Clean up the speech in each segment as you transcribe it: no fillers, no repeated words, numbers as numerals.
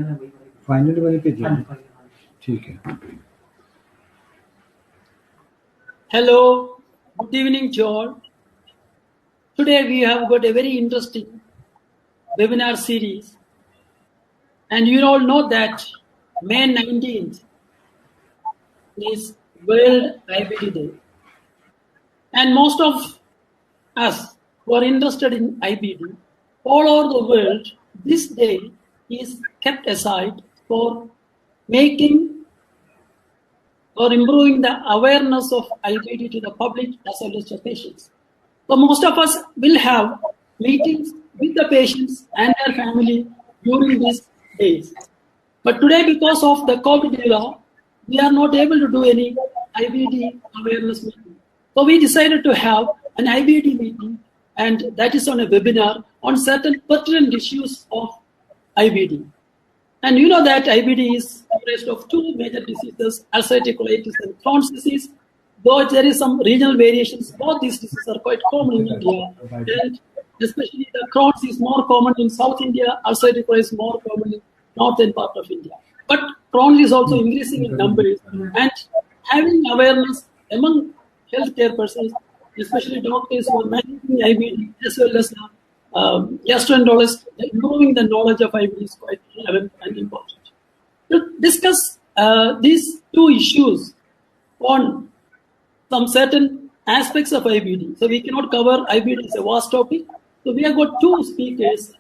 Final वाले पे जाए, ठीक है. Hello, good evening to all. Today we have got a very interesting webinar series, and you all know that May 19th is World IBD Day, and most of us who are interested in IBD all over the world, this day is kept aside for making or improving the awareness of IBD to the public as well as to patients. So most of us will have meetings with the patients and their family during these days. But today, because of the COVID era, we are not able to do any IBD awareness meeting. So we decided to have an IBD meeting, and that is on a webinar on certain pertinent issues of IBD. And you know that IBD is comprised of two major diseases, ulcerative colitis and Crohn's disease. Though there is some regional variations, both these diseases are quite common in India. And especially the Crohn's is more common in South India, ulcerative colitis is more common in northern part of India. But Crohn's is also increasing in numbers. And having awareness among healthcare persons, especially doctors who are managing IBD, as well as gastroenterologists, improving the knowledge of IBD is quite relevant and important. To discuss these two issues on some certain aspects of IBD. So we cannot cover IBD as a vast topic. So we have got two speakers,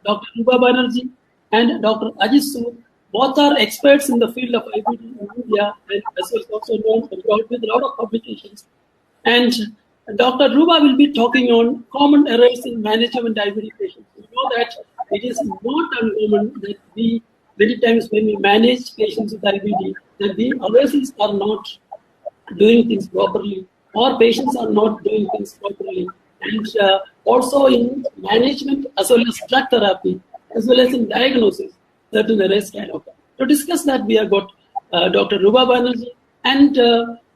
Dr. Ruba Banerjee and Dr. Ajit Sood. Both are experts in the field of IBD in India and as well as also known abroad with a lot of publications. And Dr. Ruba will be talking on common errors in management IBD patients. We know that it is not uncommon that we, many times when we manage patients with IBD, that the awareness are not doing things properly, or patients are not doing things properly. And also in management as well as drug therapy, as well as in diagnosis, certain errors can occur. To discuss that, we have got Dr. Ruba Banerjee and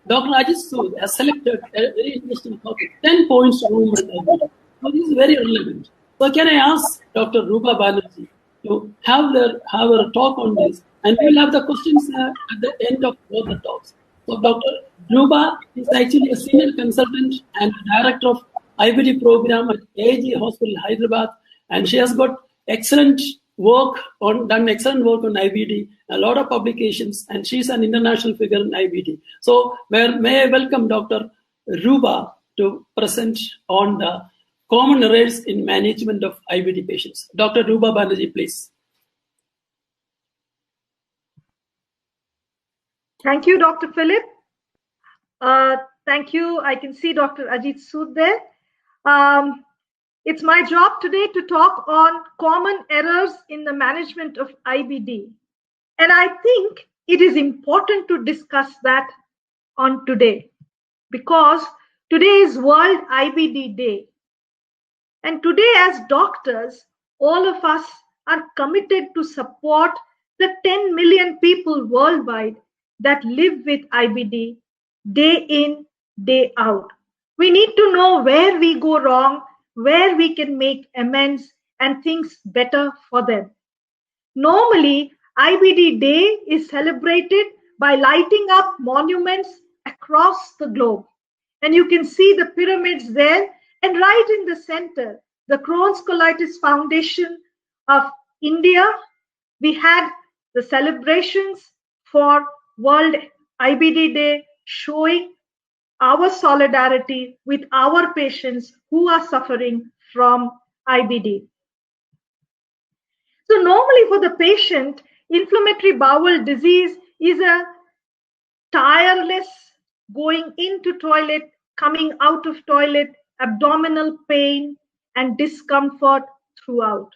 Dr. Ajit Sood has selected a very interesting topic, 10 points to movement IBD. So this is very relevant. So can I ask Dr. Ruba Banerjee to have a talk on this, and we will have the questions at the end of both the talks. So Dr. Ruba is actually a senior consultant and director of IBD program at AG Hospital, Hyderabad, and she has got done excellent work on IBD, a lot of publications, and she's an international figure in IBD. So may I welcome Dr. Ruba to present on the common errors in management of IBD patients. Dr. Ruba Banerjee, please. Thank you, Dr. Philip. Thank you. I can see Dr. Ajit Sood there. It's my job today to talk on common errors in the management of IBD. And I think it is important to discuss that on today, because today is World IBD Day. And today, as doctors, all of us are committed to support the 10 million people worldwide that live with IBD day in, day out. We need to know where we go wrong, where we can make amends and things better for them. Normally, IBD Day is celebrated by lighting up monuments across the globe. And you can see the pyramids there, and right in the center, the Crohn's Colitis Foundation of India, we had the celebrations for World IBD Day, showing our solidarity with our patients who are suffering from IBD. So normally for the patient, inflammatory bowel disease is a tireless going into toilet, coming out of toilet, abdominal pain and discomfort throughout.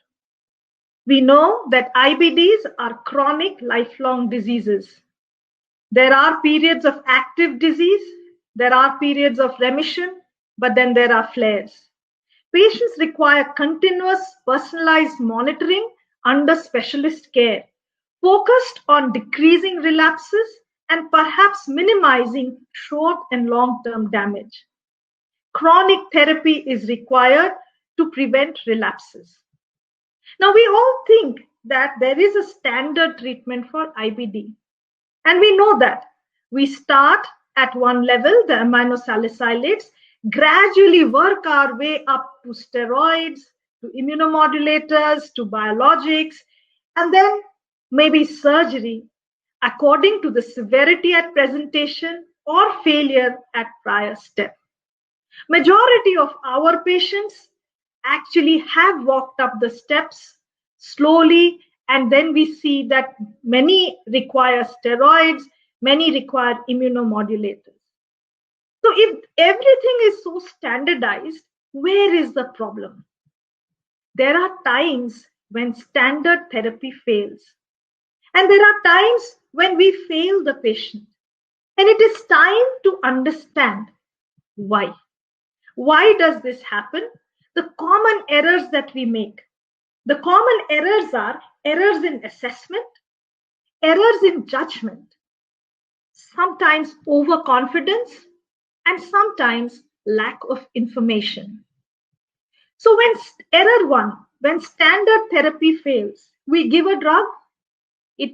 We know that IBDs are chronic lifelong diseases. There are periods of active disease, there are periods of remission, but then there are flares. Patients require continuous personalized monitoring under specialist care, focused on decreasing relapses and perhaps minimizing short and long-term damage. Chronic therapy is required to prevent relapses. Now, we all think that there is a standard treatment for IBD. And we know that we start at one level, the aminosalicylates, gradually work our way up to steroids, to immunomodulators, to biologics, and then maybe surgery according to the severity at presentation or failure at prior step. Majority of our patients actually have walked up the steps slowly, and then we see that many require steroids, many require immunomodulators. So if everything is so standardized, where is the problem? There are times when standard therapy fails. And there are times when we fail the patient. And it is time to understand why. Why does this happen? The common errors that we make. The common errors are errors in assessment, errors in judgment, sometimes overconfidence, and sometimes lack of information. So when error one, when standard therapy fails, we give a drug, it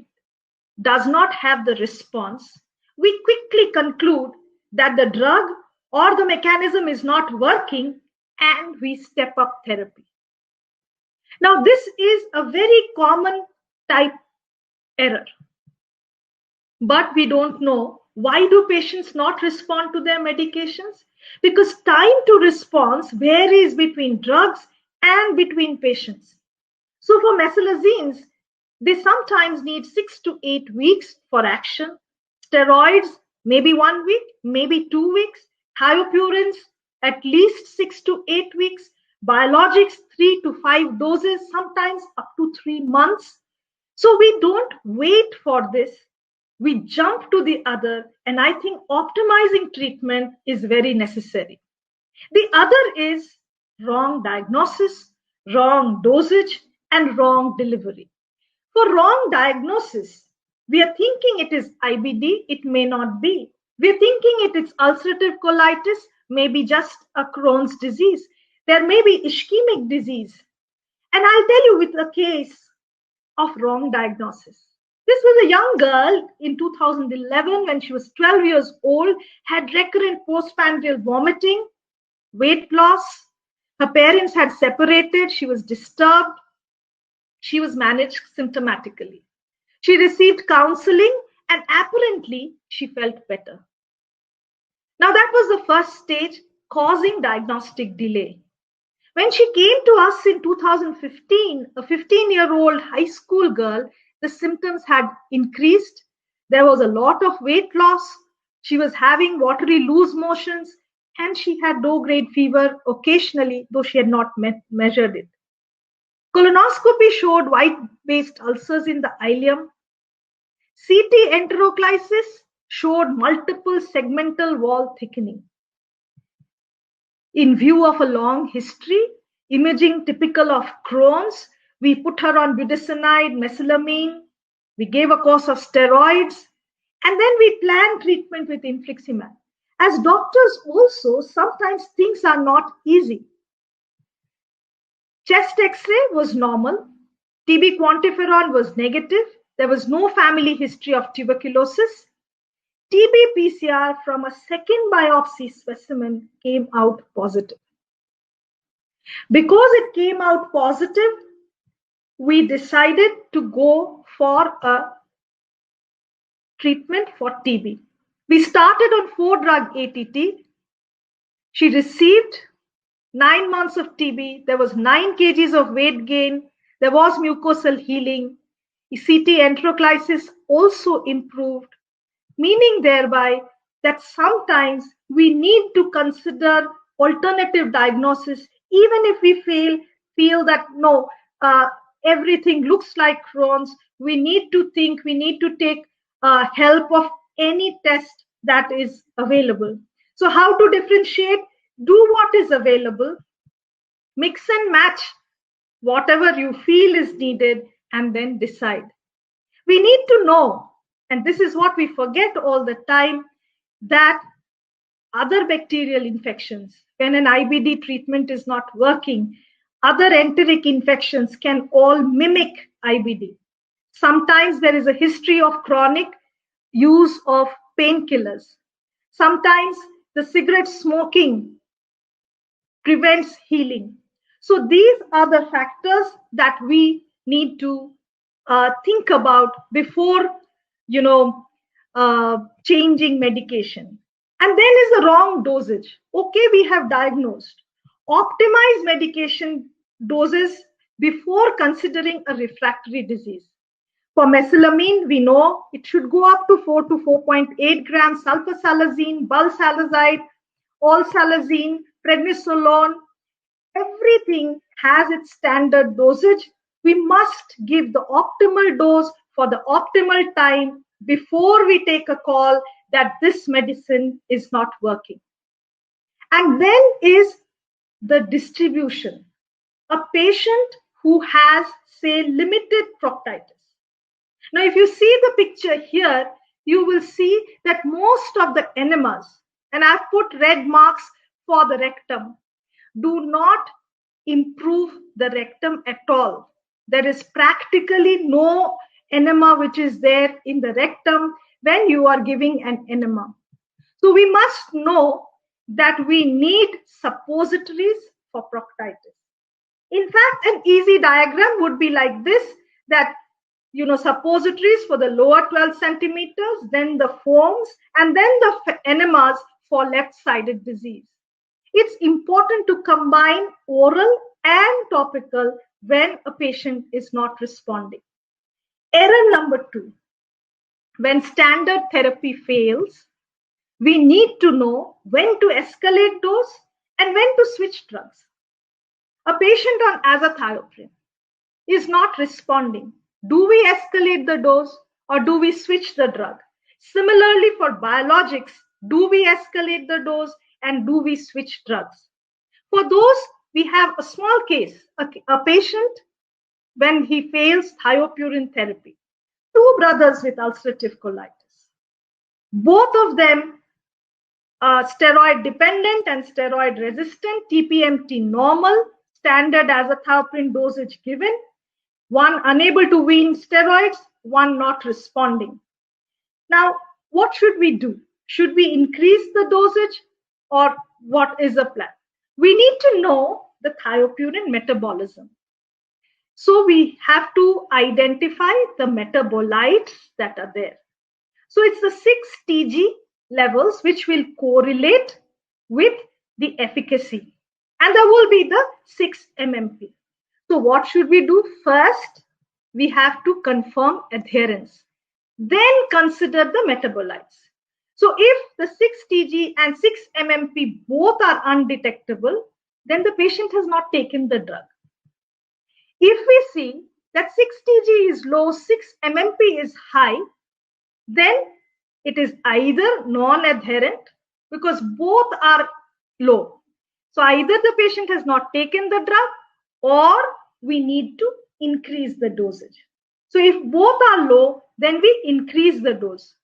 does not have the response. We quickly conclude that the drug or the mechanism is not working, and we step up therapy. Now, this is a very common type error. But we don't know why do patients not respond to their medications? Because time to response varies between drugs and between patients. So for mesalazines, they sometimes need 6 to 8 weeks for action. Steroids, maybe 1 week, maybe 2 weeks. Thiopurines, at least 6 to 8 weeks. Biologics, 3 to 5 doses, sometimes up to 3 months. So we don't wait for this. We jump to the other, and I think optimizing treatment is very necessary. The other is wrong diagnosis, wrong dosage, and wrong delivery. For wrong diagnosis, we are thinking it is IBD, it may not be. We are thinking it is ulcerative colitis, maybe just a Crohn's disease. There may be ischemic disease. And I'll tell you with a case of wrong diagnosis. This was a young girl in 2011 when she was 12 years old, had recurrent postprandial vomiting, weight loss. Her parents had separated. She was disturbed. She was managed symptomatically. She received counseling, and apparently she felt better. Now that was the first stage, causing diagnostic delay. When she came to us in 2015, a 15-year-old high school girl, the symptoms had increased. There was a lot of weight loss. She was having watery loose motions, and she had low-grade fever occasionally, though she had not measured it. Colonoscopy showed white-based ulcers in the ileum. CT enteroclysis showed multiple segmental wall thickening. In view of a long history, imaging typical of Crohn's, we put her on budesonide, mesalamine. We gave a course of steroids, and then we planned treatment with infliximab. As doctors also, sometimes things are not easy. Chest X-ray was normal. TB quantiferon was negative. There was no family history of tuberculosis. TB PCR from a second biopsy specimen came out positive. Because it came out positive, we decided to go for a treatment for TB. We started on 4-drug ATT. She received 9 months of TB. There was 9 kgs of weight gain. There was mucosal healing. CT enteroclysis also improved, meaning thereby that sometimes we need to consider alternative diagnosis, even if we feel that no, everything looks like Crohn's. We need to think, we need to take help of any test that is available. So how to differentiate? Do what is available, mix and match whatever you feel is needed, and then decide. We need to know, and this is what we forget all the time, that other bacterial infections, when an IBD treatment is not working, other enteric infections can all mimic IBD. Sometimes there is a history of chronic use of painkillers. Sometimes the cigarette smoking prevents healing. So these are the factors that we need to think about before, changing medication. And then is the wrong dosage. Okay, we have diagnosed. Optimize medication doses before considering a refractory disease. For mesalamine, we know it should go up to 4 to 4.8 grams, sulfasalazine, balsalazide, olsalazine, prednisolone. Everything has its standard dosage. We must give the optimal dose for the optimal time before we take a call that this medicine is not working. And then is the distribution. A patient who has, say, limited proctitis. Now, if you see the picture here, you will see that most of the enemas, and I've put red marks for the rectum, do not improve the rectum at all. There is practically no enema which is there in the rectum when you are giving an enema. So we must know that we need suppositories for proctitis. In fact, an easy diagram would be like this, that suppositories for the lower 12 centimeters, then the foams, and then the enemas for left-sided disease. It's important to combine oral and topical when a patient is not responding. Error number 2, when standard therapy fails, we need to know when to escalate dose and when to switch drugs. A patient on azathioprine is not responding. Do we escalate the dose or do we switch the drug? Similarly, for biologics, do we escalate the dose and do we switch drugs? For those, we have a small case, a patient when he fails thiopurine therapy. 2 brothers with ulcerative colitis. Both of them are steroid dependent and steroid resistant, TPMT normal, standard azathioprine dosage given. One unable to wean steroids, one not responding. Now, what should we do? Should we increase the dosage or what is the plan? We need to know the thiopurine metabolism. So we have to identify the metabolites that are there. So it's the 6 TG levels which will correlate with the efficacy. And there will be the 6 MMP. So what should we do? First, we have to confirm adherence. Then consider the metabolites. So if the 6 TG and 6 MMP both are undetectable, then the patient has not taken the drug. If we see that 6 TG is low, 6 MMP is high, then it is either non-adherent because both are low. So either the patient has not taken the drug or we need to increase the dosage. So if both are low, then we increase the dose.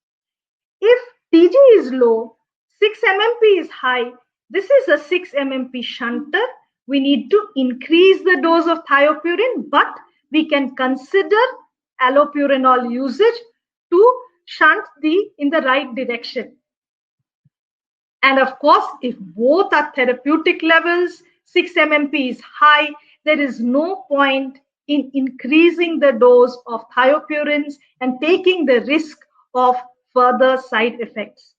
If TG is low, 6 MMP is high, this is a 6 MMP shunter. We need to increase the dose of thiopurine, but we can consider allopurinol usage to shunt in the right direction. And of course, if both are therapeutic levels, 6 MMP is high, there is no point in increasing the dose of thiopurines and taking the risk of further side effects.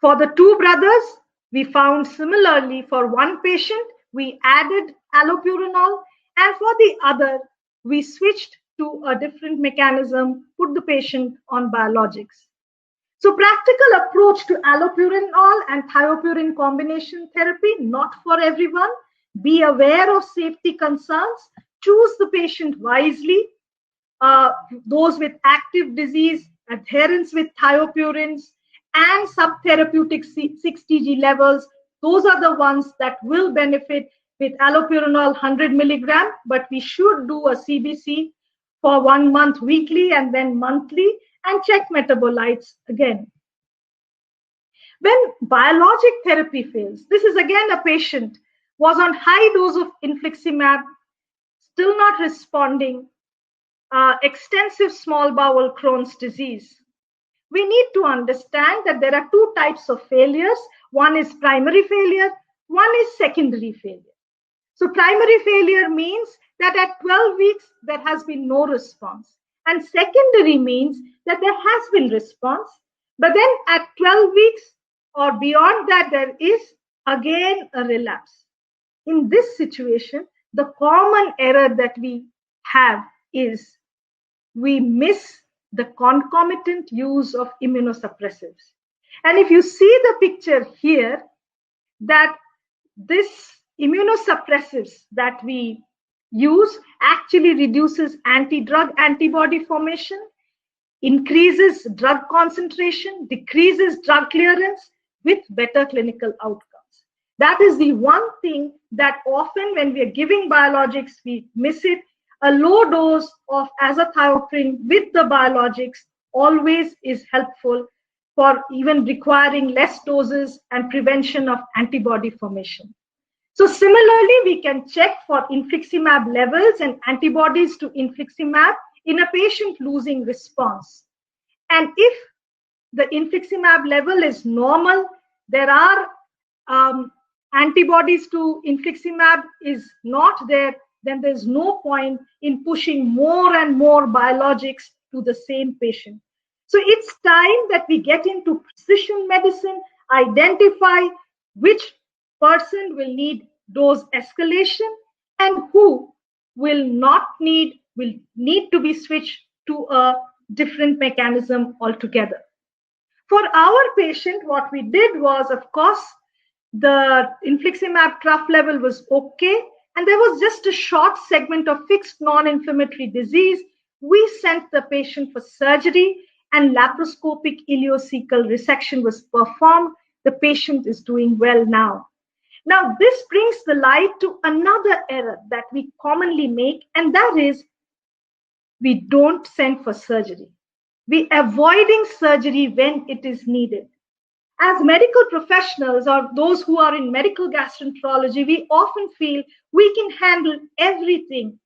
For the 2 brothers, we found similarly for one patient, we added allopurinol, and for the other, we switched to a different mechanism, put the patient on biologics. So practical approach to allopurinol and thiopurine combination therapy, not for everyone. Be aware of safety concerns. Choose the patient wisely. Those with active disease, adherence with thiopurines, and subtherapeutic 6 TG levels, those are the ones that will benefit with allopurinol 100 milligram, but we should do a CBC for 1 month weekly and then monthly and check metabolites again. When biologic therapy fails, this is again a patient was on high dose of infliximab, still not responding, extensive small bowel Crohn's disease. We need to understand that there are two types of failures. One is primary failure, one is secondary failure. So primary failure means that at 12 weeks, there has been no response. And secondary means that there has been response, but then at 12 weeks or beyond that, there is again a relapse. In this situation, the common error that we have is we miss the concomitant use of immunosuppressives. And if you see the picture here, that this immunosuppressives that we use actually reduces anti-drug antibody formation, increases drug concentration, decreases drug clearance with better clinical outcomes. That is the one thing that often when we are giving biologics, we miss it. A low dose of azathioprine with the biologics always is helpful for even requiring less doses and prevention of antibody formation. So similarly, we can check for infliximab levels and antibodies to infliximab in a patient losing response. And if the infliximab level is normal, there are antibodies to infliximab is not there, then there's no point in pushing more and more biologics to the same patient. So it's time that we get into precision medicine, identify which person will need dose escalation and who will need to be switched to a different mechanism altogether. For our patient, what we did was, of course, the infliximab trough level was okay, and there was just a short segment of fixed non-inflammatory disease. We sent the patient for surgery and laparoscopic ileocecal resection was performed. The patient is doing well now. Now, this brings the light to another error that we commonly make, and that is we don't send for surgery. We avoiding surgery when it is needed. As medical professionals or those who are in medical gastroenterology, we often feel we can handle everything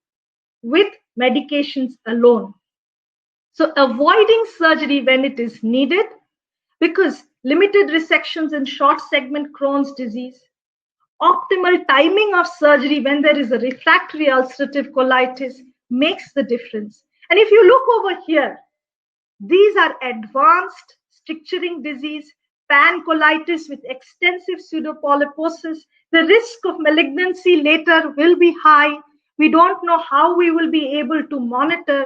with medications alone. So avoiding surgery when it is needed, because limited resections in short segment Crohn's disease, optimal timing of surgery when there is a refractory ulcerative colitis makes the difference. And if you look over here, these are advanced stricturing disease, pancolitis with extensive pseudopolyposis. The risk of malignancy later will be high. We don't know how we will be able to monitor.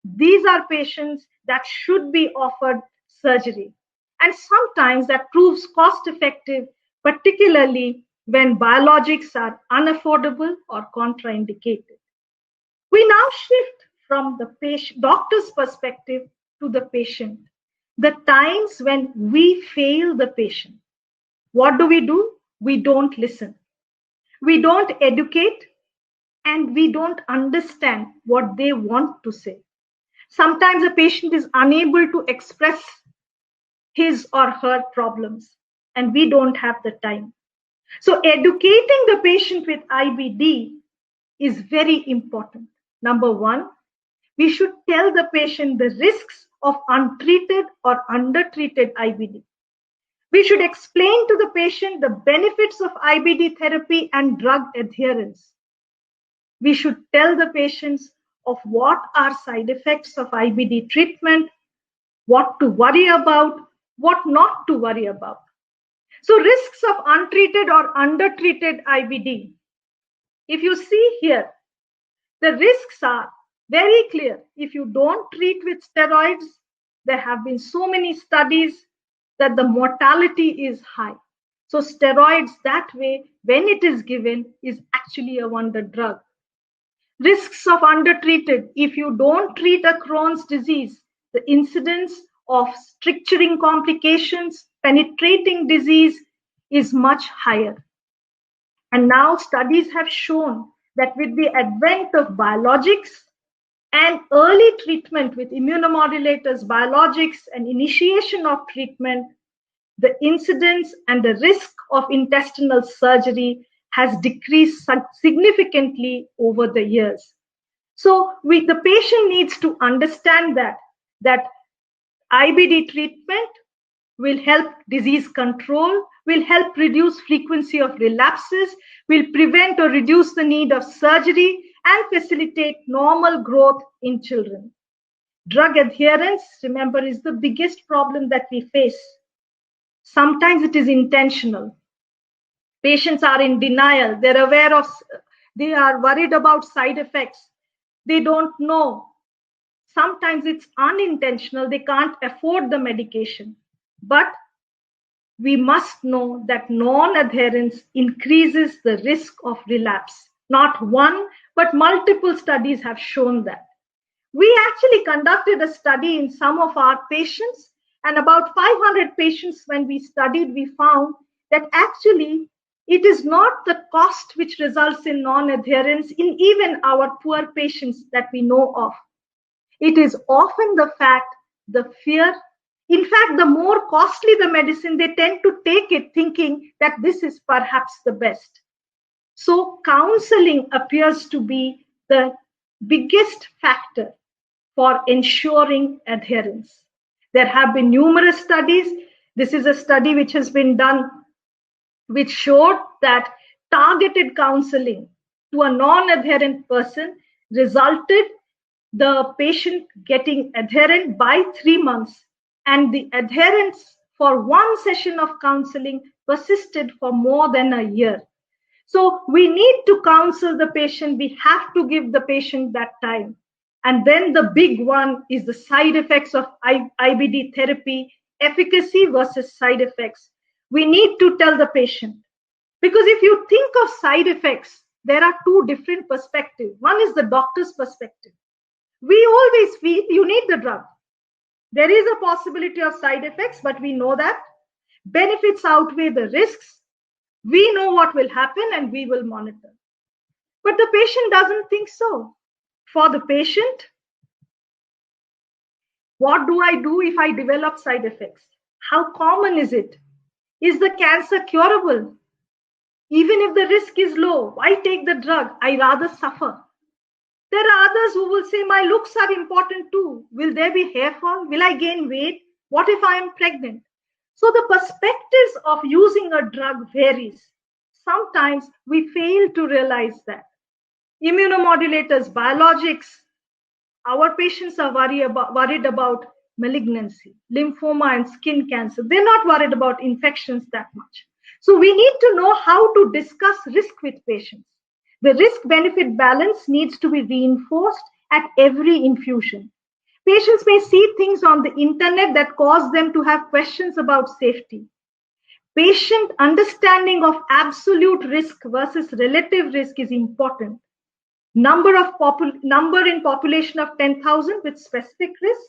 These are patients that should be offered surgery. And sometimes that proves cost effective, particularly when biologics are unaffordable or contraindicated. We now shift from the doctor's perspective to the patient. The times when we fail the patient. What do? We don't listen. We don't educate, and we don't understand what they want to say. Sometimes a patient is unable to express his or her problems, and we don't have the time. So educating the patient with IBD is very important. Number one, we should tell the patient the risks of untreated or undertreated IBD. We should explain to the patient the benefits of IBD therapy and drug adherence. We should tell the patients of what are side effects of IBD treatment, what to worry about, what not to worry about. So risks of untreated or undertreated IBD. If you see here, the risks are very clear. If you don't treat with steroids, there have been so many studies that the mortality is high. So steroids that way, when it is given, is actually a wonder drug. Risks of undertreated. If you don't treat a Crohn's disease, the incidence of stricturing complications, penetrating disease is much higher. And now studies have shown that with the advent of biologics and early treatment with immunomodulators, biologics, and initiation of treatment, the incidence and the risk of intestinal surgery has decreased significantly over the years. So the patient needs to understand that IBD treatment will help disease control, will help reduce frequency of relapses, will prevent or reduce the need of surgery, and facilitate normal growth in children. Drug adherence, remember, is the biggest problem that we face. Sometimes it is intentional. Patients are in denial. They are worried about side effects. They don't know. Sometimes it's unintentional. They can't afford the medication. But we must know that non-adherence increases the risk of relapse. Not one, but multiple studies have shown that. We actually conducted a study in some of our patients, and about 500 patients when we studied, we found that actually it is not the cost which results in non-adherence in even our poor patients that we know of. It is often the fact, the fear. In fact, the more costly the medicine, they tend to take it thinking that this is perhaps the best. So counseling appears to be the biggest factor for ensuring adherence. There have been numerous studies. This is a study which has been done, which showed that targeted counseling to a non-adherent person resulted the patient getting adherent by 3 months, and the adherence for one session of counseling persisted for more than a year. So we need to counsel the patient. We have to give the patient that time. And then the big one is the side effects of IBD therapy, efficacy versus side effects. We need to tell the patient, because if you think of side effects, there are two different perspectives. One is the doctor's perspective. We always feel you need the drug. There is a possibility of side effects, but we know that benefits outweigh the risks. We know what will happen and we will monitor. But the patient doesn't think so. For the patient, what do I do if I develop side effects? How common is it? Is the cancer curable? Even if the risk is low, why take the drug? I rather suffer. There are others who will say, my looks are important too. Will there be hair fall? Will I gain weight? What if I am pregnant? So the perspectives of using a drug varies. Sometimes we fail to realize that. Immunomodulators, biologics, our patients are worried about malignancy, lymphoma and skin cancer. They're not worried about infections that much. So we need to know how to discuss risk with patients. The risk-benefit balance needs to be reinforced at every infusion. Patients may see things on the internet that cause them to have questions about safety. Patient understanding of absolute risk versus relative risk is important. Number in population of 10,000 with specific risk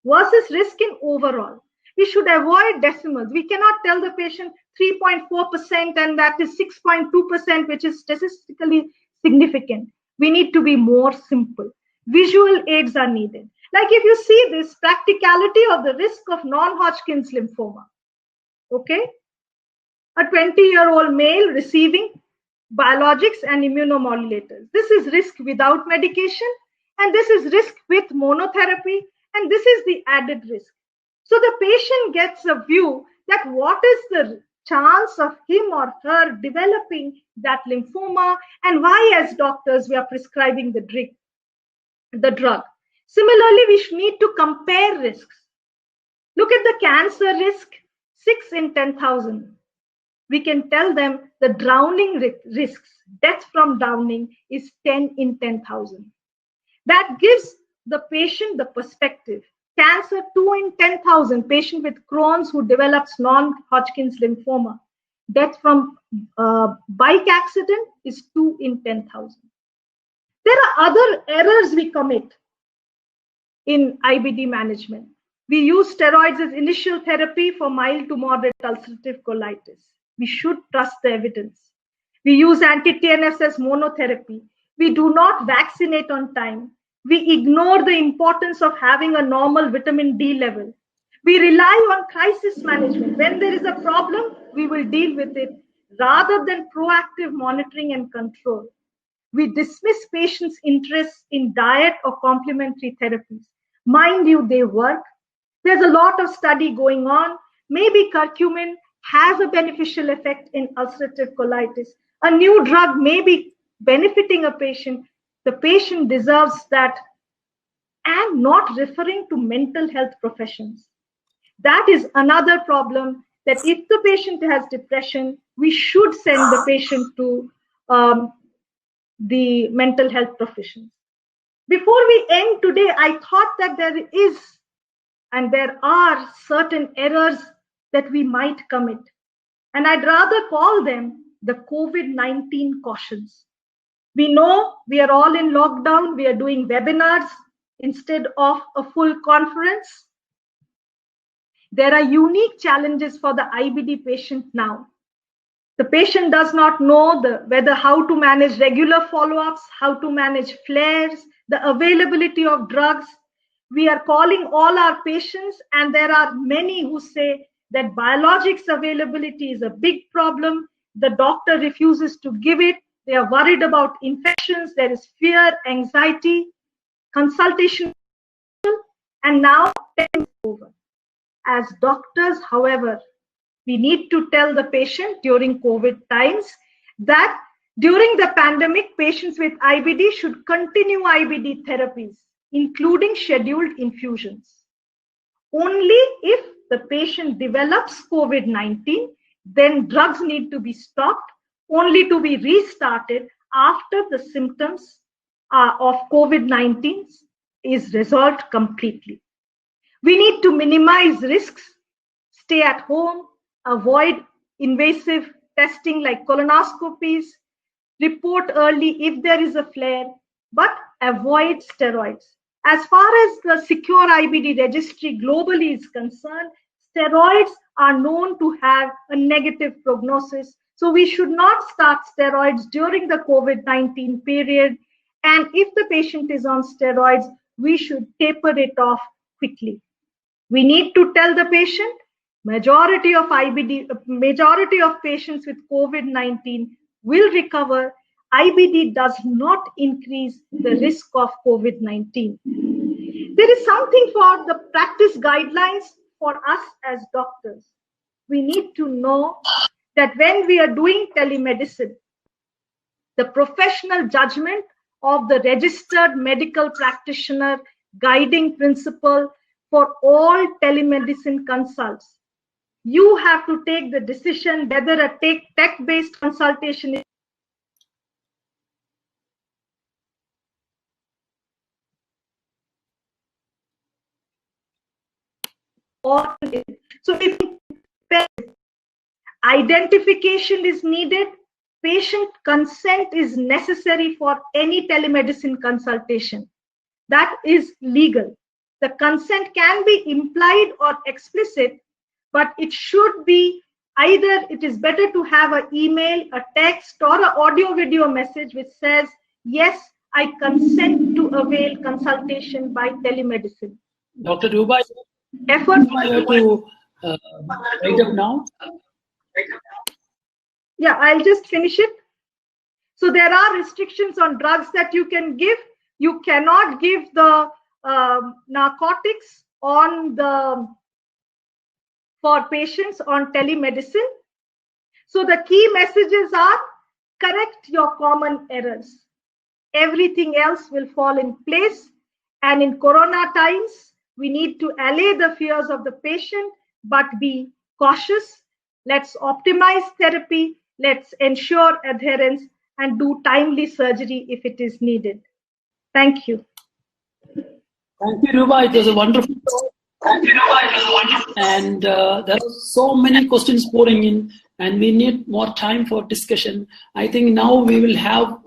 versus risk in overall. We should avoid decimals. We cannot tell the patient 3.4% and that is 6.2%, which is statistically significant. We need to be more simple. Visual aids are needed. Like if you see this practicality of the risk of non-Hodgkin's lymphoma, okay? A 20-year-old male receiving biologics and immunomodulators. This is risk without medication, and this is risk with monotherapy, and this is the added risk. So the patient gets a view that what is the chance of him or her developing that lymphoma, and why as doctors we are prescribing the drug. Similarly, we need to compare risks. Look at the cancer risk, 6 in 10,000. We can tell them the drowning risks, death from drowning is 10 in 10,000. That gives the patient the perspective. Cancer, 2 in 10,000. Patient with Crohn's who develops non-Hodgkin's lymphoma. Death from bike accident is 2 in 10,000. There are other errors we commit in IBD management. We use steroids as initial therapy for mild to moderate ulcerative colitis. We should trust the evidence. We use anti-TNFs as monotherapy. We do not vaccinate on time. We ignore the importance of having a normal vitamin D level. We rely on crisis management. When there is a problem, we will deal with it. rather than proactive monitoring and control. We dismiss patients' interests in diet or complementary therapies. Mind you, they work. There's a lot of study going on. Maybe curcumin has a beneficial effect in ulcerative colitis. A new drug may be benefiting a patient. The patient deserves that, and not referring to mental health professions. That is another problem, that if the patient has depression, we should send the patient to the mental health professions. Before we end today, I thought that there is and there are certain errors that we might commit. And I'd rather call them the COVID-19 cautions. We know we are all in lockdown. We are doing webinars instead of a full conference. There are unique challenges for the IBD patient now. The patient does not know whether how to manage regular follow-ups, how to manage flares, the availability of drugs. We are calling all our patients, and there are many who say that biologics availability is a big problem. The doctor refuses to give it. They are worried about infections. There is fear, anxiety, consultation, and now time is over. As doctors, however, we need to tell the patient during COVID times that during the pandemic, patients with IBD should continue IBD therapies, including scheduled infusions. Only if the patient develops COVID-19, then drugs need to be stopped, only to be restarted after the symptoms of COVID-19 is resolved completely. We need to minimize risks, stay at home, avoid invasive testing like colonoscopies, report early if there is a flare, but avoid steroids. As far as the Secure IBD registry globally is concerned, steroids are known to have a negative prognosis. So we should not start steroids during the COVID-19 period. And if the patient is on steroids, we should taper it off quickly. We need to tell the patient, majority of patients with COVID-19 will recover. IBD does not increase the risk of COVID-19. There is something for the practice guidelines for us as doctors. We need to know that when we are doing telemedicine, the professional judgment of the registered medical practitioner guiding principle for all telemedicine consults. You have to take the decision whether a tech-based consultation is or so if identification is needed, patient consent is necessary for any telemedicine consultation. That is legal. The consent can be implied or explicit, but it should be either it is better to have an email, a text, or an audio video message which says, yes, I consent to avail consultation by telemedicine. Dr. Ruba, Effort to write up now. Yeah, I'll just finish it. So there are restrictions on drugs that you can give. You cannot give the narcotics for patients on telemedicine. So the key messages are: correct your common errors. Everything else will fall in place. And in Corona times, we need to allay the fears of the patient, but be cautious. Let's optimize therapy. Let's ensure adherence and do timely surgery if it is needed. Thank you. Thank you, Ruba. It was a wonderful talk. And there are so many questions pouring in, and we need more time for discussion. I think now we will have,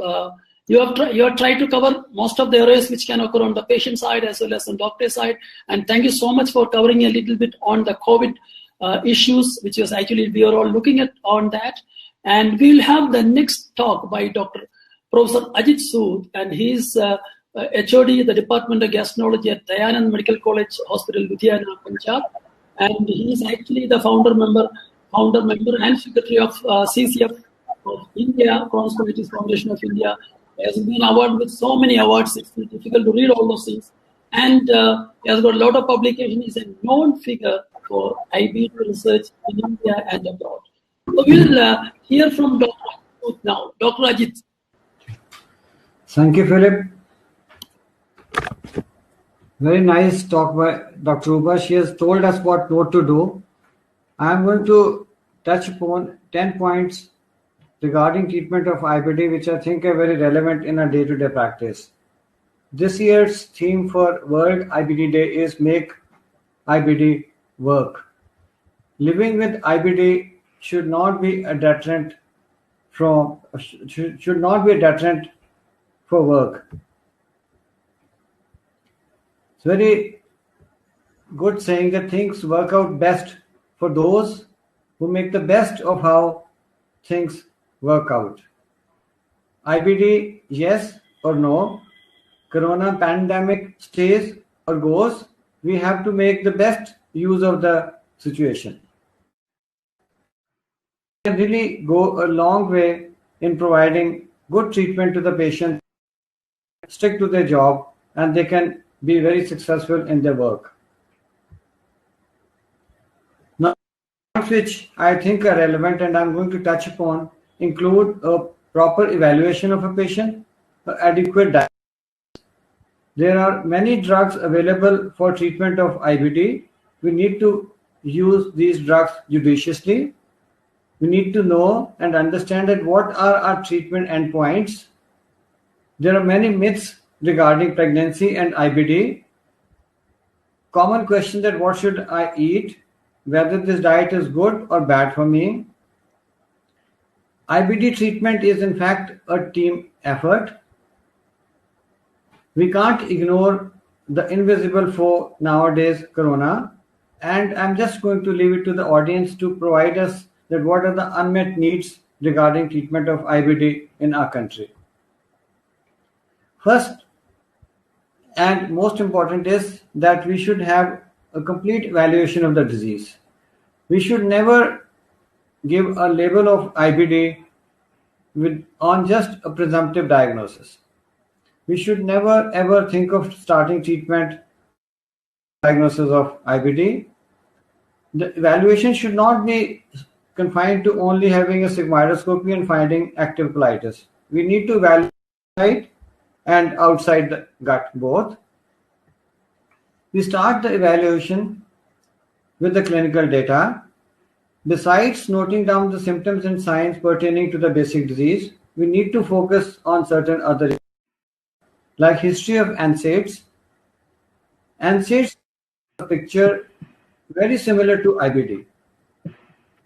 you have tried to cover most of the areas which can occur on the patient side as well as on doctor side. And thank you so much for covering a little bit on the COVID issues, which was actually, we are all looking at on that. And we'll have the next talk by Professor Ajit Sood, and he's HOD, the Department of Gastroenterology at Dayanand Medical College Hospital, Ludhiana, Punjab. And he's actually the founder member founder member and secretary of CCF of India, Crohn's Colitis Foundation of India. He has been awarded with so many awards. It's difficult to read all those things. And he has got a lot of publication. He's a known figure for IBD research in India and abroad. So we'll hear from Dr. Ajit now. Dr. Ajit. Thank you, Philip. Very nice talk by Dr. Ruba. She has told us what not to do. I am going to touch upon 10 points regarding treatment of IBD, which I think are very relevant in our day-to-day practice. This year's theme for World IBD Day is Make IBD Work. Living with IBD should not be a deterrent for work. It's very good saying that things work out best for those who make the best of how things work out. IBD, yes or no? Corona pandemic stays or goes? We have to make the best use of the situation. We can really go a long way in providing good treatment to the patient, stick to their job, and they can be very successful in their work. Now, which I think are relevant and I'm going to touch upon include a proper evaluation of a patient, adequate diet. There are many drugs available for treatment of IBD. We need to use these drugs judiciously. We need to know and understand that what are our treatment endpoints. There are many myths regarding pregnancy and IBD. Common question that what should I eat, whether this diet is good or bad for me. IBD treatment is in fact a team effort. We can't ignore the invisible foe nowadays, Corona, and I'm just going to leave it to the audience to provide us that what are the unmet needs regarding treatment of IBD in our country. First and most important is that we should have a complete evaluation of the disease. We should never give a label of IBD on just a presumptive diagnosis. We should never ever think of starting treatment diagnosis of IBD. The evaluation should not be confined to only having a sigmoidoscopy and finding active colitis. We need to evaluate inside and outside the gut both. We start the evaluation with the clinical data. Besides noting down the symptoms and signs pertaining to the basic disease, we need to focus on certain other areas, like history of NSAIDs. NSAIDs a picture very similar to IBD.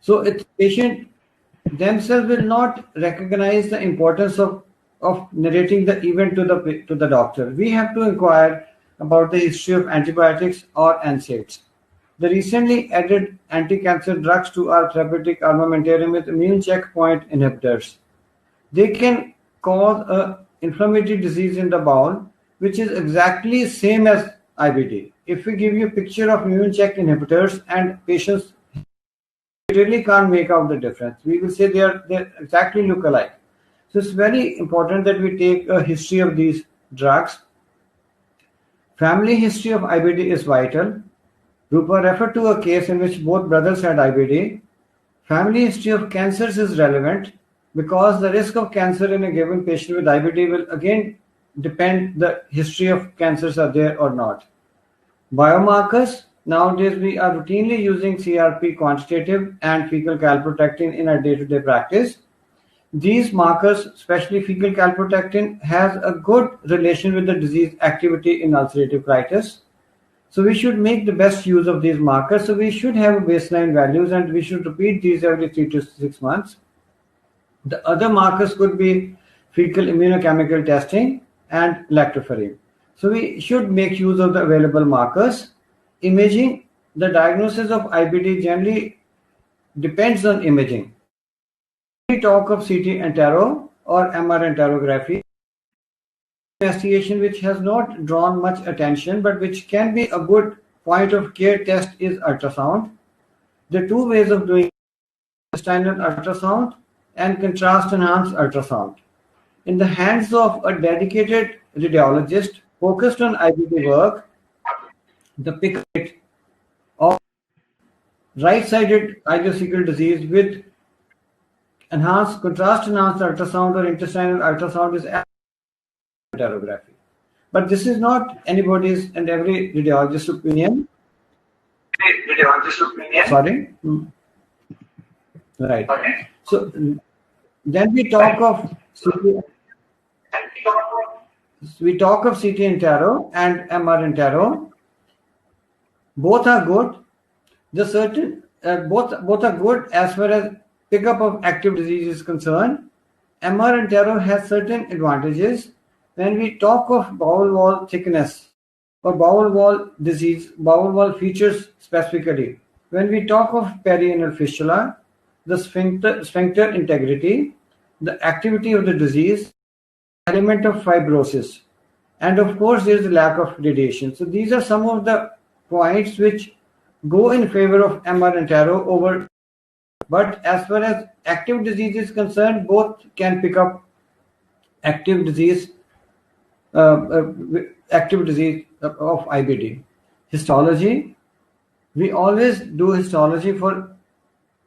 So the patient themselves will not recognize the importance of narrating the event to the doctor. We have to inquire about the history of antibiotics or NSAIDs. The recently added anti-cancer drugs to our therapeutic armamentarium with immune checkpoint inhibitors. They can cause an inflammatory disease in the bowel, which is exactly same as IBD. If we give you a picture of immune check inhibitors and patients really can't make out the difference, we will say they exactly look alike. So it's very important that we take a history of these drugs. Family history of IBD is vital. Rupa referred to a case in which both brothers had IBD. Family history of cancers is relevant because the risk of cancer in a given patient with IBD will again depend the history of cancers are there or not. Biomarkers. Nowadays we are routinely using CRP quantitative and fecal calprotectin in our day-to-day practice. These markers, especially fecal calprotectin, has a good relation with the disease activity in ulcerative colitis. So we should make the best use of these markers. So we should have baseline values and we should repeat these every 3 to 6 months. The other markers could be fecal immunochemical testing and lactoferrin. So we should make use of the available markers. Imaging, the diagnosis of IBD generally depends on imaging. We talk of CT entero or MR enterography. Investigation which has not drawn much attention but which can be a good point of care test is ultrasound. There are two ways of doing intestinal ultrasound and contrast-enhanced ultrasound. In the hands of a dedicated radiologist focused on IBD work, the pick rate of right-sided ileocecal disease with contrast-enhanced ultrasound or intestinal ultrasound is enterography. But this is not anybody's and every radiologist's opinion. Sorry? Right. So then we talk of CT Intero and MR Intero. Both are good. Both are good as far as pickup of active disease is concerned. MR Intero has certain advantages. When we talk of bowel wall thickness or bowel wall disease, bowel wall features specifically, when we talk of perianal fistula, the sphincter integrity, the activity of the disease, element of fibrosis, and of course there is a lack of radiation. So these are some of the points which go in favor of MR Intero over. But as far as active disease is concerned, both can pick up active disease of IBD. Histology, we always do histology for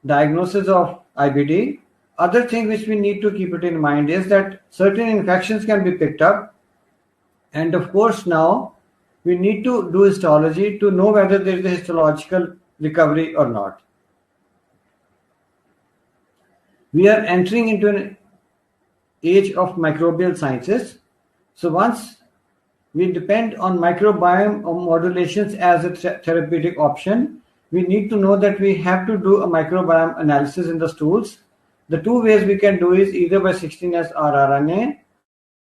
diagnosis of IBD. Other thing which we need to keep it in mind is that certain infections can be picked up, and of course now we need to do histology to know whether there is a histological recovery or not. We are entering into an age of microbial sciences. So once we depend on microbiome or modulations as a therapeutic option, we need to know that we have to do a microbiome analysis in the stools. The two ways we can do is either by 16S rRNA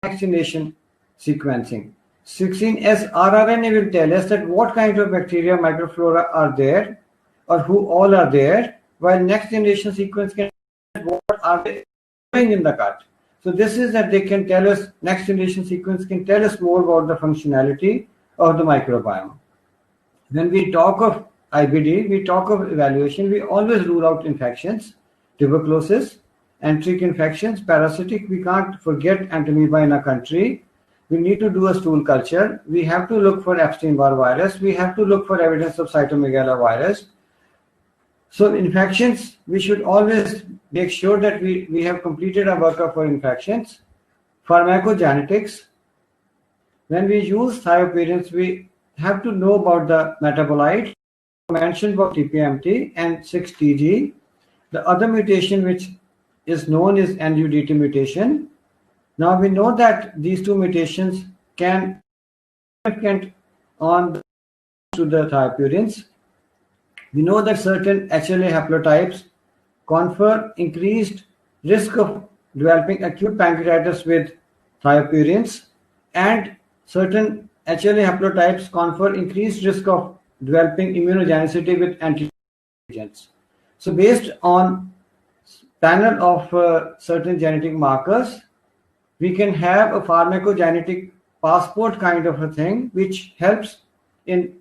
or next generation sequencing. 16S rRNA will tell us that what kind of bacteria, microflora are there or who all are there, while next generation sequence can tell us what are they doing in the gut. So this is that they can tell us, next generation sequence can tell us more about the functionality of the microbiome. When we talk of IBD, we talk of evaluation, we always rule out infections, tuberculosis, enteric infections, parasitic, we can't forget Entamoeba in our country. We need to do a stool culture. We have to look for Epstein-Barr virus. We have to look for evidence of cytomegalovirus. So infections, we should always make sure that we have completed our workup for infections. Pharmacogenetics, when we use thiopurines, we have to know about the metabolite, mentioned about TPMT and 6TG. The other mutation which is known is NUDT mutation. Now we know that these two mutations can be significant on to the thiopurines. We know that certain HLA haplotypes confer increased risk of developing acute pancreatitis with thiopurines, and certain HLA haplotypes confer increased risk of developing immunogenicity with antigens. So based on panel of certain genetic markers, we can have a pharmacogenetic passport kind of a thing which helps in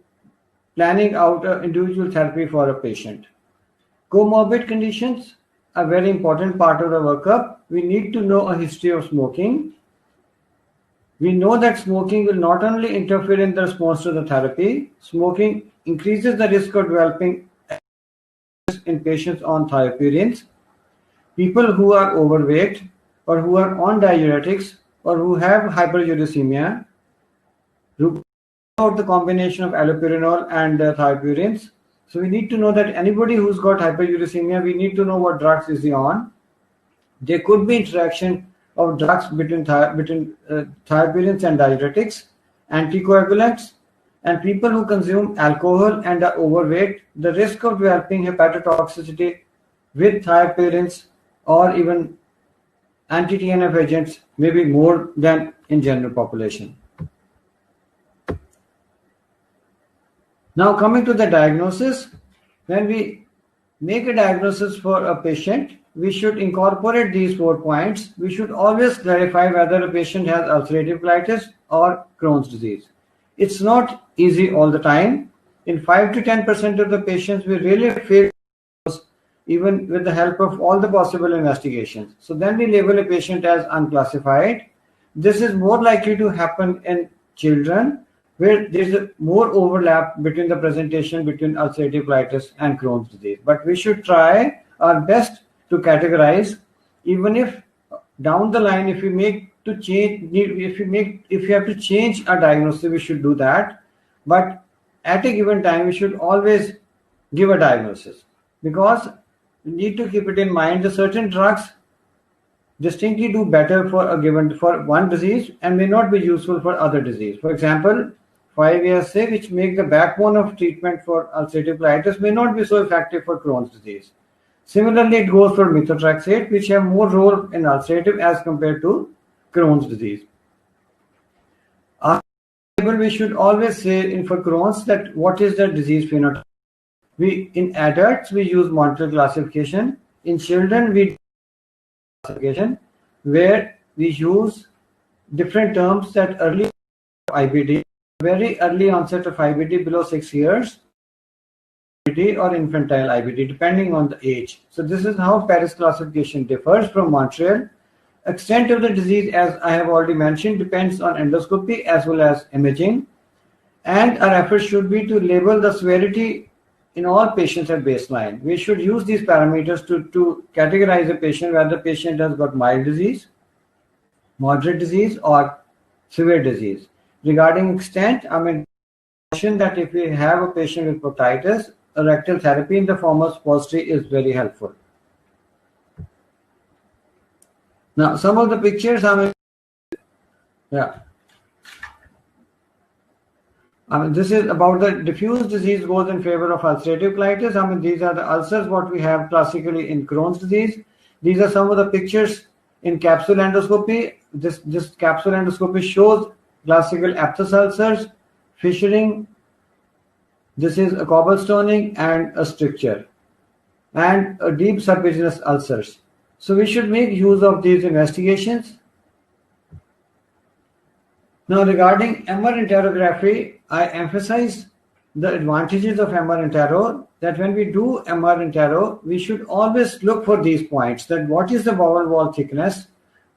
planning out an individual therapy for a patient. Comorbid conditions are a very important part of the workup. We need to know a history of smoking. We know that smoking will not only interfere in the response to the therapy, smoking increases the risk of developing in patients on thiopurines. People who are overweight or who are on diuretics or who have hyperuricemia, about the combination of allopurinol and thiopurines. So we need to know that anybody who's got hyperuricemia, we need to know what drugs is he on. There could be interaction of drugs between thiopurines and diuretics, anticoagulants, and people who consume alcohol and are overweight. The risk of developing hepatotoxicity with thiopurines or even anti-TNF agents may be more than in general population. Now coming to the diagnosis, when we make a diagnosis for a patient, we should incorporate these 4 points. We should always clarify whether a patient has ulcerative colitis or Crohn's disease. It's not easy all the time. In 5 to 10% of the patients, we really fail even with the help of all the possible investigations. So then we label a patient as unclassified. This is more likely to happen in children where there is more overlap between the presentation between ulcerative colitis and Crohn's disease. But we should try our best to categorize, even if down the line, if we have to change our diagnosis, we should do that. But at a given time, we should always give a diagnosis, because we need to keep it in mind that certain drugs distinctly do better for one disease and may not be useful for other disease. For example, 5-ASA, which make the backbone of treatment for ulcerative colitis, may not be so effective for Crohn's disease. Similarly, it goes for methotrexate, which have more role in ulcerative as compared to Crohn's disease. We should always say for Crohn's that what is the disease phenotype. In adults, we use Montreal classification. In children, we classification where we use different terms that early IBD, very early onset of IBD below 6 years, or infantile IBD, depending on the age. So this is how Paris classification differs from Montreal. Extent of the disease, as I have already mentioned, depends on endoscopy as well as imaging. And our effort should be to label the severity in all patients at baseline. We should use these parameters to categorize a patient, whether the patient has got mild disease, moderate disease, or severe disease. Regarding extent, I mention that if we have a patient with proctitis, a rectal therapy in the form of suppository is very helpful. Now, some of the pictures, this is about the diffuse disease goes in favor of ulcerative colitis. These are the ulcers what we have classically in Crohn's disease. These are some of the pictures in capsule endoscopy. This capsule endoscopy shows classical aphthous ulcers, fissuring. This is a cobblestoning and a stricture, and a deep serpiginous ulcers. So we should make use of these investigations. Now, regarding MR enterography, I emphasize the advantages of MR entero, that when we do MR entero, we should always look for these points, that what is the bowel wall thickness,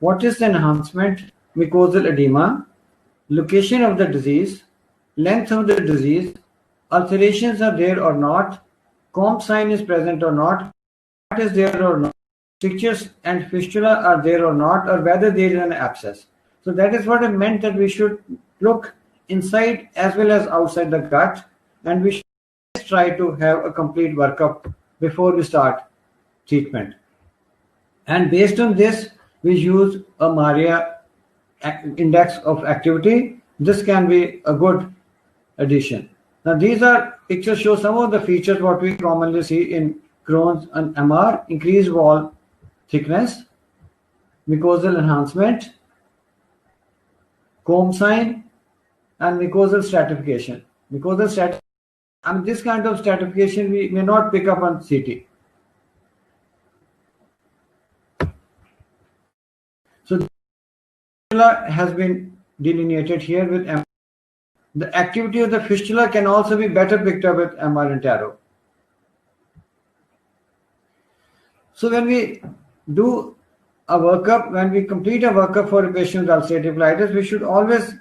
what is the enhancement, mucosal edema, location of the disease, length of the disease, ulcerations are there or not, comb sign is present or not, what is there or not, strictures and fistula are there or not, or whether there is an abscess. So that is what I meant, that we should look inside as well as outside the gut, and we should try to have a complete workup before we start treatment. And based on this, we use a Maria index of activity. This can be a good addition. Now, these are pictures show some of the features what we commonly see in Crohn's and MR: increased wall thickness, mucosal enhancement, comb sign, and mucosal stratification. This kind of stratification we may not pick up on CT. So the fistula has been delineated here with MR. The activity of the fistula can also be better picked up with MR entero. So when we do a workup, when we complete a workup for a patient with ulcerative colitis, we should always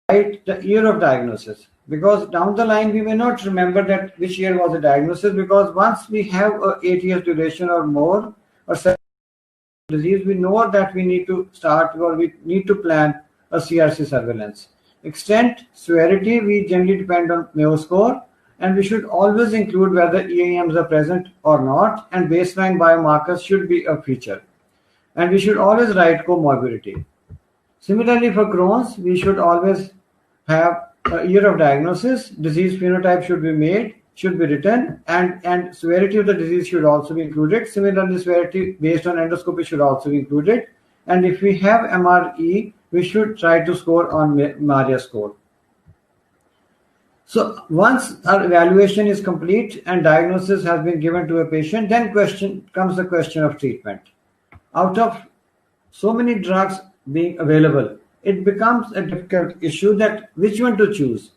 write the year of diagnosis, because down the line we may not remember that which year was the diagnosis, because once we have 8 years duration or more or 7 disease, we know that we need to start or we need to plan a CRC surveillance. Extent, severity, we generally depend on Mayo score, and we should always include whether EAMs are present or not, and baseline biomarkers should be a feature. And we should always write comorbidity. Similarly, for Crohn's, we should always have a year of diagnosis, disease phenotype should be written, and severity of the disease should also be included. Similarly, severity based on endoscopy should also be included. And if we have MRE, we should try to score on Maria score. So once our evaluation is complete and diagnosis has been given to a patient, then comes the question of treatment. Out of so many drugs being available, it becomes a difficult issue that which one to choose.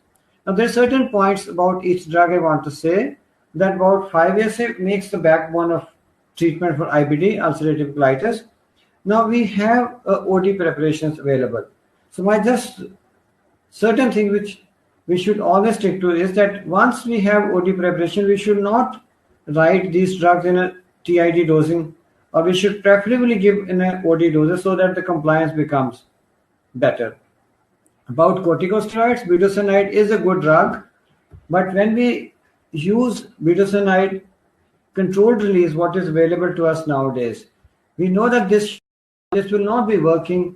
Now, there are certain points about each drug I want to say, that about 5-ASA makes the backbone of treatment for IBD, ulcerative colitis. Now we have OD preparations available. So my just certain thing which we should always stick to is that once we have OD preparation, we should not write these drugs in a TID dosing, or we should preferably give in a OD doses so that the compliance becomes better. About corticosteroids, budesonide is a good drug, but when we use budesonide controlled release, what is available to us nowadays, we know that this will not be working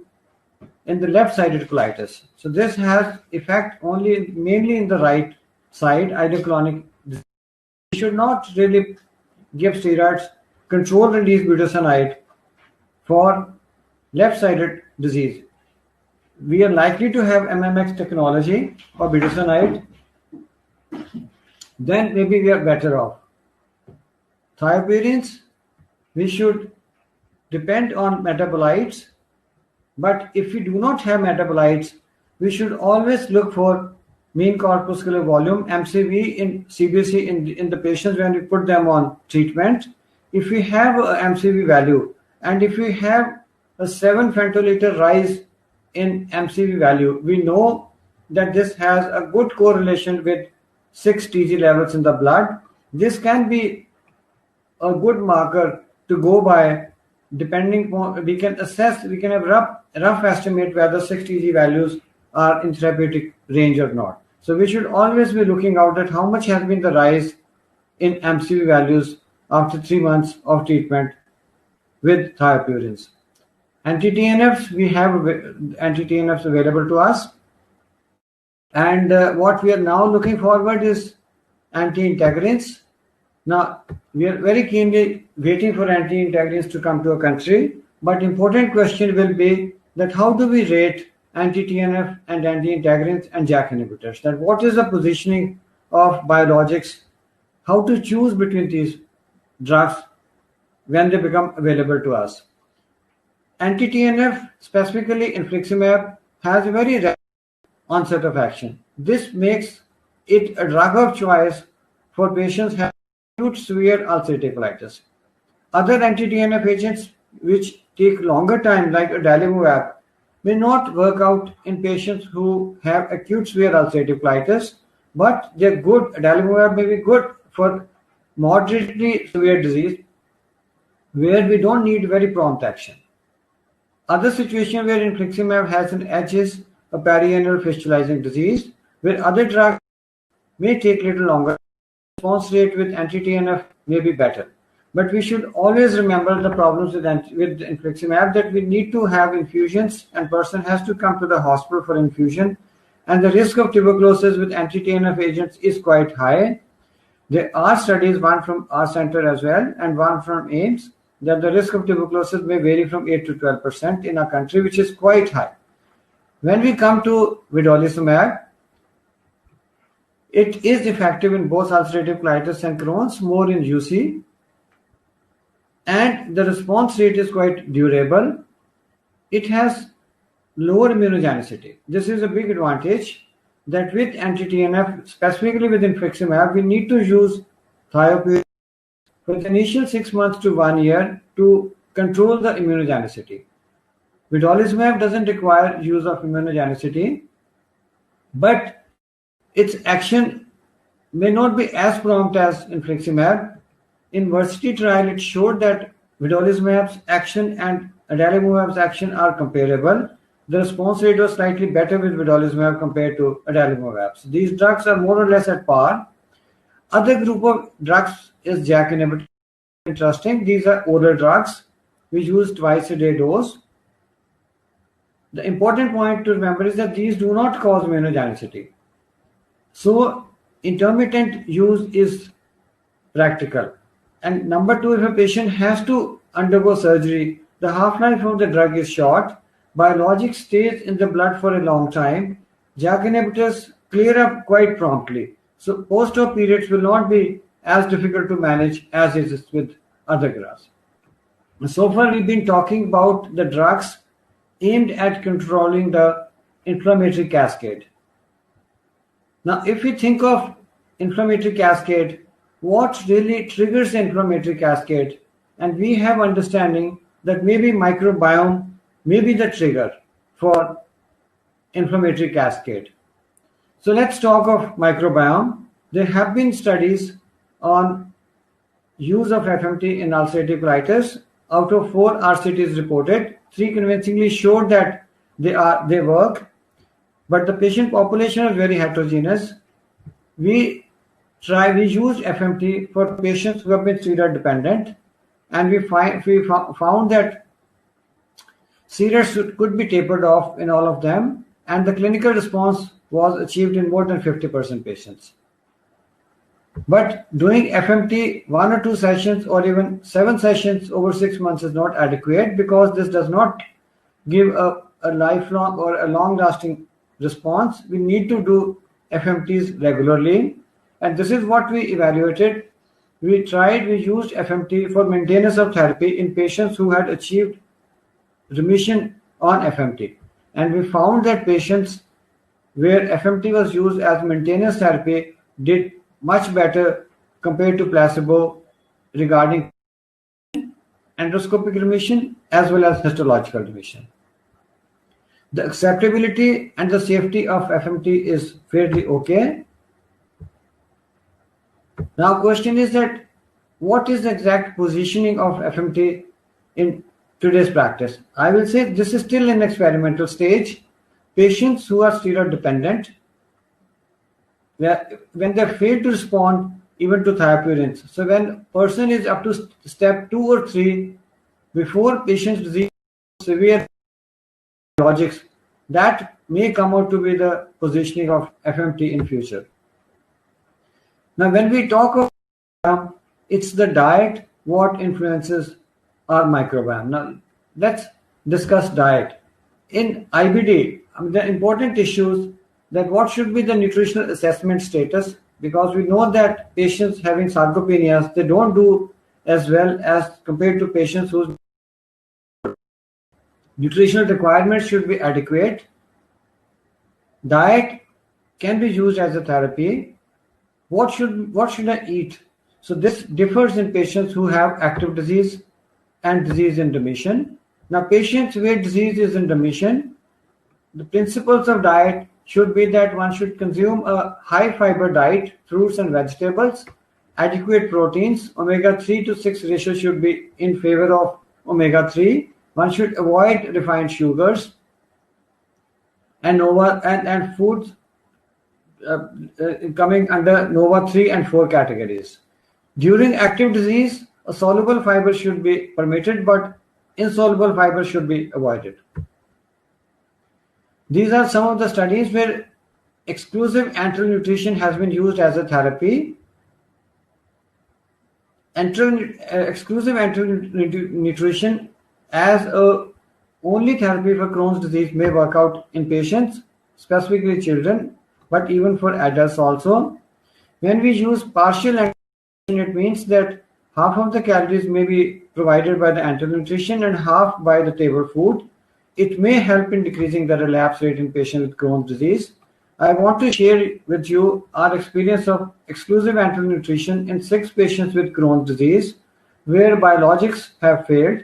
in the left-sided colitis. So this has effect only mainly in the right side, idioclonic. We should not really give steroids, controlled release budesonide for left-sided disease. We are likely to have MMX technology for budesonide, then maybe we are better off. Thiopurines, we should depend on metabolites, but if we do not have metabolites, we should always look for mean corpuscular volume, MCV in CBC in the patients when we put them on treatment. If we have a MCV value and if we have a 7 femtoliter rise in MCV value, we know that this has a good correlation with 6 TG levels in the blood. This can be a good marker to go by. Depending on, we can assess, we can have rough estimate whether 6 TG values are in therapeutic range or not. So we should always be looking out at how much has been the rise in MCV values after 3 months of treatment with thiopurines. Anti-TNFs, we have anti-TNFs available to us. And what we are now looking forward is anti-integrins. Now, we are very keenly waiting for anti-integrins to come to a country, but important question will be that how do we rate anti-TNF and anti-integrins and JAK inhibitors? That what is the positioning of biologics? How to choose between these drugs when they become available to us? Anti-TNF, specifically infliximab, has a very rapid onset of action. This makes it a drug of choice for patients having acute severe ulcerative colitis. Other anti-TNF agents which take longer time, like adalimumab, may not work out in patients who have acute severe ulcerative colitis, but they're good. Adalimumab may be good for moderately severe disease where we don't need very prompt action. Other situation where infliximab has an edge is a periannual fistulizing disease, where other drugs may take little longer. Response rate with anti-TNF may be better. But we should always remember the problems with infliximab, that we need to have infusions and person has to come to the hospital for infusion. And the risk of tuberculosis with anti-TNF agents is quite high. There are studies, one from our center as well and one from AIIMS, that the risk of tuberculosis may vary from 8 to 12% in our country, which is quite high. When we come to vedolizumab, it is effective in both ulcerative colitis and Crohn's, more in UC, and the response rate is quite durable. It has lower immunogenicity. This is a big advantage, that with anti-TNF, specifically with infliximab, we need to use thiopurine for the initial 6 months to 1 year to control the immunogenicity. Vedolizumab doesn't require use of immunogenicity, but its action may not be as prompt as infliximab. In Varsity trial, it showed that vedolizumab's action and adalimumab's action are comparable. The response rate was slightly better with vedolizumab compared to adalimumab. So these drugs are more or less at par. Other group of drugs is JAK inhibitor. Interesting. These are oral drugs. We use twice a day dose. The important point to remember is that these do not cause immunogenicity. So intermittent use is practical. And number two, if a patient has to undergo surgery, the half-life of the drug is short. Biologic stays in the blood for a long time. JAK inhibitors clear up quite promptly. So post-op periods will not be as difficult to manage as it is with other drugs. So far we've been talking about the drugs aimed at controlling the inflammatory cascade. Now, if we think of inflammatory cascade, what really triggers the inflammatory cascade and we have understanding that maybe microbiome may be the trigger for inflammatory cascade. So let's talk of microbiome. There have been studies on use of FMT in ulcerative colitis. Out of 4 RCTs reported, 3 convincingly showed that they work, but the patient population is very heterogeneous. We used FMT for patients who have been steroid dependent, and we found that steroids could be tapered off in all of them, and the clinical response was achieved in more than 50% patients. But doing FMT 1 or 2 sessions or even 7 sessions over 6 months is not adequate, because this does not give a lifelong or a long-lasting response. We need to do FMTs regularly, and this is what we evaluated. We used FMT for maintenance of therapy in patients who had achieved remission on FMT, and we found that patients where FMT was used as maintenance therapy did much better compared to placebo regarding endoscopic remission as well as histological remission. The acceptability and the safety of FMT is fairly okay. Now question is that what is the exact positioning of FMT in today's practice? I will say this is still in experimental stage. Patients who are steroid dependent, when they fail to respond even to thiopurines, so when person is up to step 2 or 3 before patient's disease severe biologics, that may come out to be the positioning of FMT in future. Now when we talk about it's the diet what influences our microbiome. Now let's discuss diet. In IBD, the important issues that what should be the nutritional assessment status, because we know that patients having sarcopenias, they don't do as well as compared to patients whose nutritional requirements should be adequate. Diet can be used as a therapy. What should I eat? So this differs in patients who have active disease and disease in remission. Now patients where disease is in remission, the principles of diet should be that one should consume a high fiber diet, fruits and vegetables, adequate proteins, omega-3 to 6 ratio should be in favor of omega-3. One should avoid refined sugars and foods coming under NOVA 3 and 4 categories. During active disease, a soluble fiber should be permitted, but insoluble fiber should be avoided. These are some of the studies where exclusive enteral nutrition has been used as a therapy. Exclusive enteral nutrition as a only therapy for Crohn's disease may work out in patients, specifically children, but even for adults also. When we use partial enteral nutrition, it means that half of the calories may be provided by the enteral nutrition and half by the table food. It may help in decreasing the relapse rate in patients with Crohn's disease. I want to share with you our experience of exclusive enteral nutrition in 6 patients with Crohn's disease, where biologics have failed.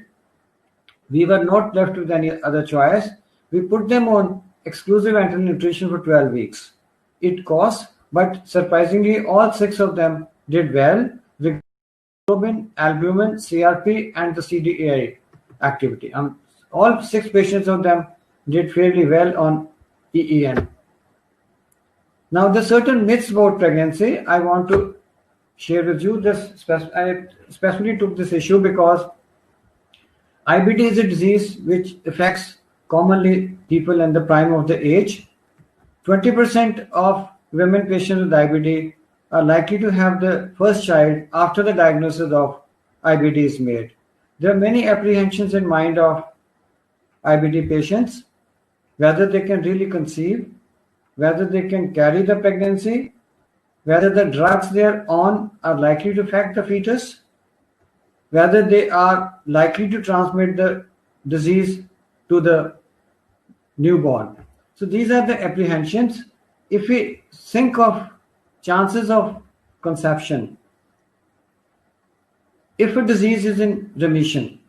We were not left with any other choice. We put them on exclusive enteral nutrition for 12 weeks. It costs, but surprisingly, all 6 of them did well with hemoglobin, albumin, CRP, and the CDAI activity. All 6 patients of them did fairly well on EEN. Now, the certain myths about pregnancy, I want to share with you. I specifically took this issue because IBD is a disease which affects commonly people in the prime of the age. 20% of women patients with IBD are likely to have the first child after the diagnosis of IBD is made. There are many apprehensions in mind of IBD patients, whether they can really conceive, whether they can carry the pregnancy, whether the drugs they are on are likely to affect the fetus, whether they are likely to transmit the disease to the newborn. So these are the apprehensions. If we think of chances of conception, if a disease is in remission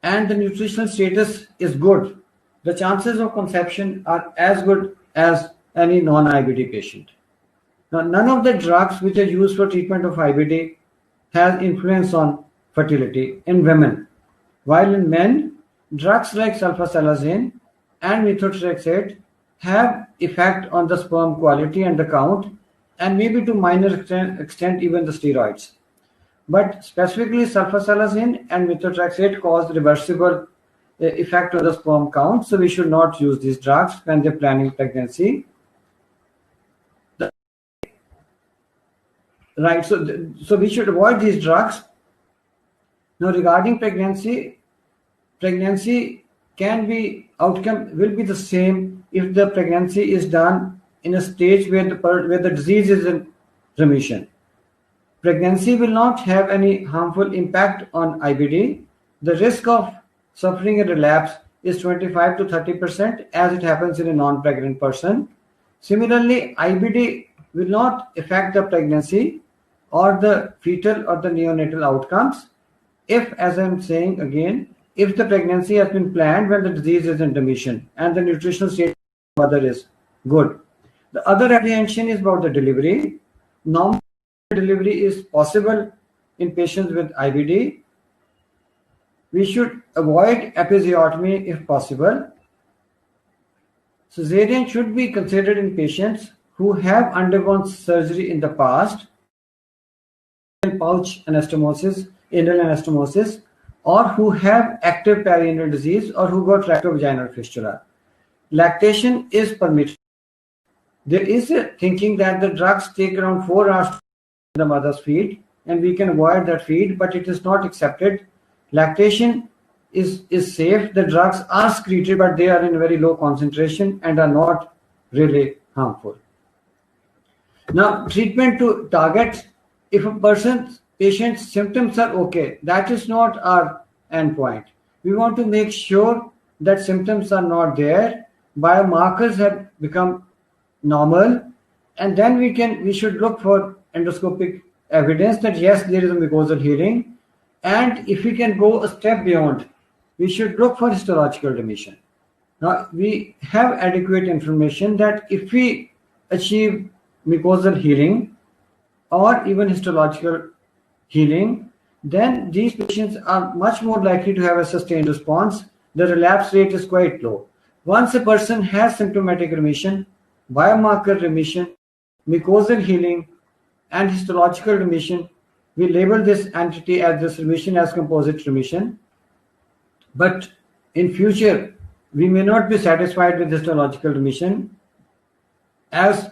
and the nutritional status is good, the chances of conception are as good as any non-IBD patient. Now, none of the drugs which are used for treatment of IBD has influence on fertility in women, while in men, drugs like sulfasalazine and methotrexate have effect on the sperm quality and the count, and maybe to minor extent even the steroids. But specifically sulfasalazine and methotrexate cause reversible effect on the sperm count, so we should not use these drugs when they're planning pregnancy. Right, so we should avoid these drugs. Now, regarding pregnancy can be outcome will be the same if the pregnancy is done in a stage where the disease is in remission. Pregnancy will not have any harmful impact on IBD. The risk of suffering a relapse is 25 to 30% as it happens in a non-pregnant person. Similarly, IBD will not affect the pregnancy or the fetal or the neonatal outcomes if, as I'm saying again, if the pregnancy has been planned when the disease is in remission and the nutritional state of the mother is good. The other apprehension is about the delivery. Normal delivery is possible in patients with IBD. We should avoid episiotomy if possible. Cesarean should be considered in patients who have undergone surgery in the past, pouch anastomosis, anal anastomosis, or who have active perianal disease or who got rectovaginal fistula. Lactation is permitted. There is a thinking that the drugs take around 4 hours to the mother's feed and we can avoid that feed, but it is not accepted. Lactation is safe. The drugs are secreted, but they are in very low concentration and are not really harmful. Now, treatment to target, if a patient's symptoms are okay, that is not our endpoint. We want to make sure that symptoms are not there, biomarkers have become normal, and then we should look for endoscopic evidence that yes, there is a mucosal healing, and if we can go a step beyond, we should look for histological remission. Now, we have adequate information that if we achieve mucosal healing or even histological healing, then these patients are much more likely to have a sustained response. The relapse rate is quite low. Once a person has symptomatic remission, biomarker remission, mucosal healing, and histological remission, we label this entity as this remission as composite remission. But in future, we may not be satisfied with histological remission. As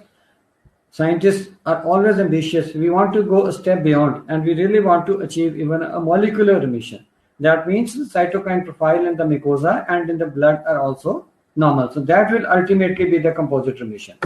scientists are always ambitious, we want to go a step beyond, and we really want to achieve even a molecular remission. That means the cytokine profile in the mucosa and in the blood are also normal. So that will ultimately be the composite remission.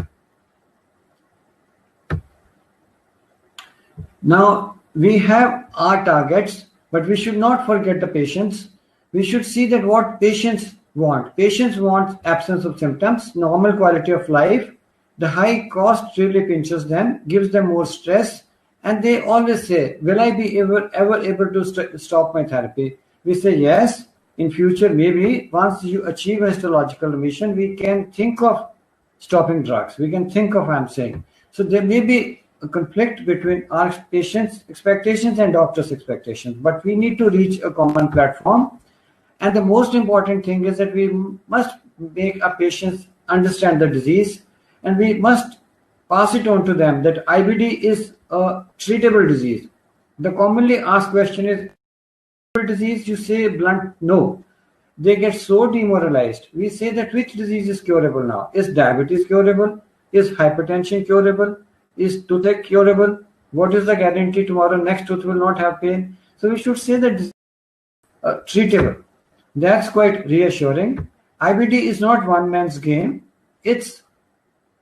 Now, we have our targets, but we should not forget the patients. We should see that what patients want. Patients want absence of symptoms, normal quality of life. The high cost really pinches them, gives them more stress, and they always say, will I be ever able to stop my therapy? We say yes. In future, maybe once you achieve a histological remission, we can think of stopping drugs. We can think of, I'm saying. So there may be a conflict between our patients' expectations and doctors' expectations, but we need to reach a common platform. And the most important thing is that we must make our patients understand the disease, and we must pass it on to them that IBD is a treatable disease. The commonly asked question is, disease? You say blunt, no. They get so demoralized. We say that which disease is curable now? Is diabetes curable? Is hypertension curable? Is toothache curable? What is the guarantee tomorrow next tooth will not have pain? So we should say that treatable. That's quite reassuring. IBD is not one man's game. It's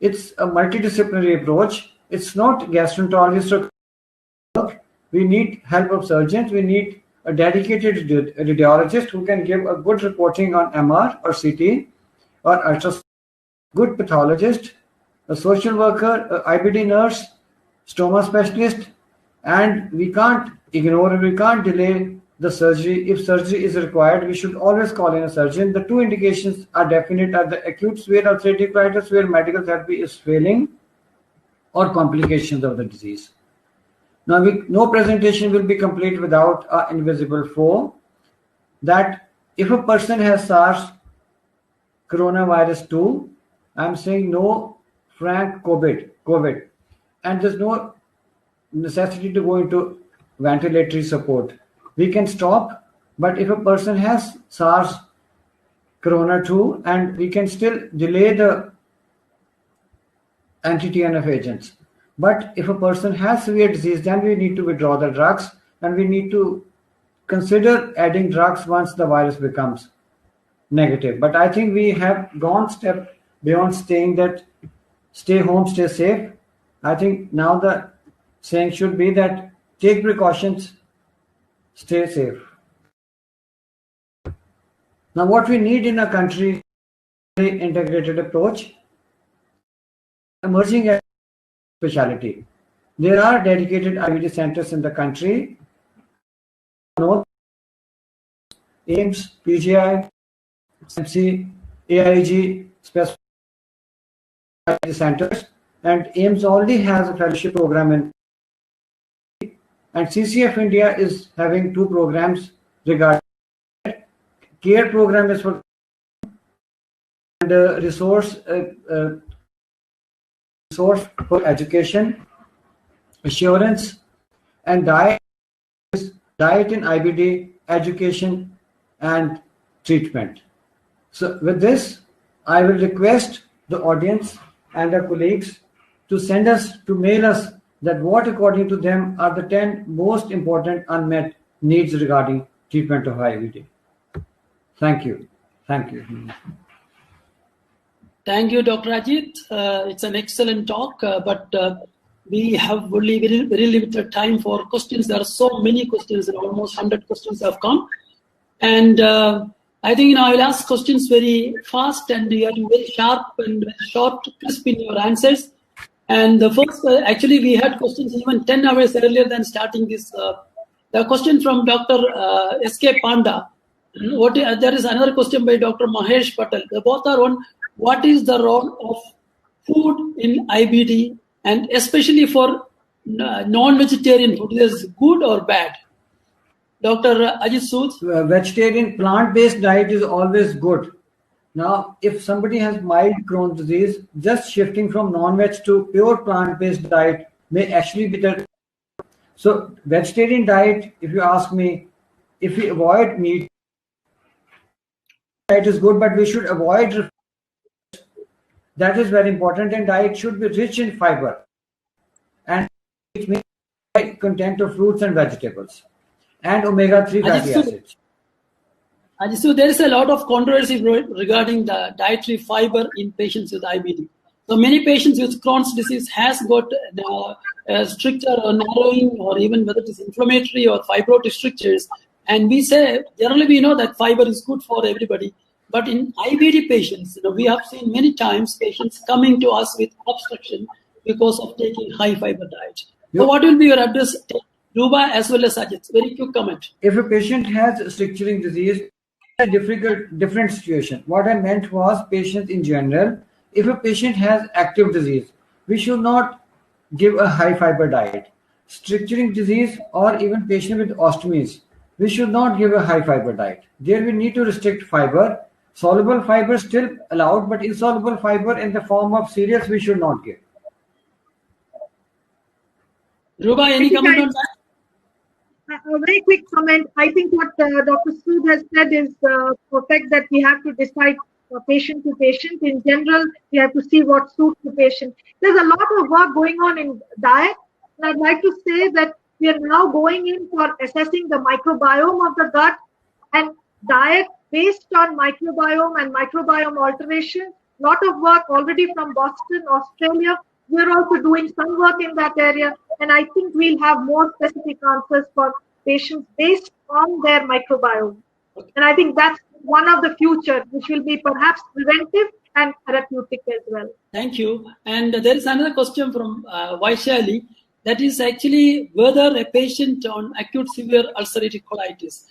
a multidisciplinary approach. It's not gastroenterologist or we need help of surgeons. We need a dedicated radiologist who can give a good reporting on MR or CT or ultrasound, good pathologist, a social worker, a IBD nurse, stoma specialist, and we can't ignore it, we can't delay the surgery. If surgery is required, we should always call in a surgeon. The two indications are definite are the acute severe ulcerative colitis where medical therapy is failing or complications of the disease. Now, no presentation will be complete without an invisible foe, that if a person has SARS coronavirus 2, I'm saying no frank COVID, and there's no necessity to go into ventilatory support. We can stop, but if a person has SARS corona 2, and we can still delay the anti-TNF agents. But if a person has severe disease, then we need to withdraw the drugs, and we need to consider adding drugs once the virus becomes negative. But I think we have gone step beyond saying that stay home, stay safe. I think now the saying should be that take precautions, stay safe. Now, what we need in a country is an integrated approach, emerging specialty. There are dedicated IBD centers in the country. AIMS, PGI, MC, AIG, specific IBD centers, and AIMS already has a fellowship program in, and CCF India is having 2 programs regarding CARE program is for, and resource for education, assurance, and diet in IBD, education and treatment. So with this, I will request the audience and the colleagues to mail us that what according to them are the 10 most important unmet needs regarding treatment of IBD. Thank you. Thank you. Thank you, Dr. Ajit. It's an excellent talk, but we have only very limited time for questions. There are so many questions, and almost 100 questions have come. And I think I will ask questions very fast, and you have to be very sharp and short, crisp in your answers. And the first, actually, we had questions even 10 hours earlier than starting this. The question from Dr. S.K. Panda. There is another question by Dr. Mahesh Patel. They both are on what is the role of food in IBD, and especially for non-vegetarian food, is good or bad? Dr. Ajit Sood? Vegetarian plant-based diet is always good. Now, if somebody has mild Crohn's disease, just shifting from non-veg to pure plant-based diet may actually be the. So, vegetarian diet, if you ask me, if we avoid meat, diet is good, but we should avoid. That is very important, and diet should be rich in fiber, and it means high content of fruits and vegetables, and omega-3 fatty acids. So there is a lot of controversy regarding the dietary fiber in patients with IBD. So many patients with Crohn's disease has got stricture or narrowing, or even whether it is inflammatory or fibrotic strictures. And we say, generally we know that fiber is good for everybody. But in IBD patients, we have seen many times patients coming to us with obstruction because of taking high fiber diet. Yep. So what will be your address, Ruba as well as Ajit? Very quick comment. If a patient has stricturing disease, a different situation. What I meant was patients in general. If a patient has active disease, we should not give a high fiber diet. Stricturing disease or even patient with ostomies, we should not give a high fiber diet. There we need to restrict fiber. Soluble fiber still allowed, but insoluble fiber in the form of cereals we should not give. Ruba, any comment on that? A very quick comment. I think what Dr. Sood has said is perfect, that we have to decide patient to patient. In general, we have to see what suits the patient. There's a lot of work going on in diet. And I'd like to say that we are now going in for assessing the microbiome of the gut, and diet based on microbiome and microbiome alteration. Lot of work already from Boston, Australia. We're also doing some work in that area, and I think we'll have more specific answers for patients based on their microbiome. And I think that's one of the future, which will be perhaps preventive and therapeutic as well. Thank you. And there is another question from Vaishali. that is actually whether a patient on acute severe ulcerative colitis,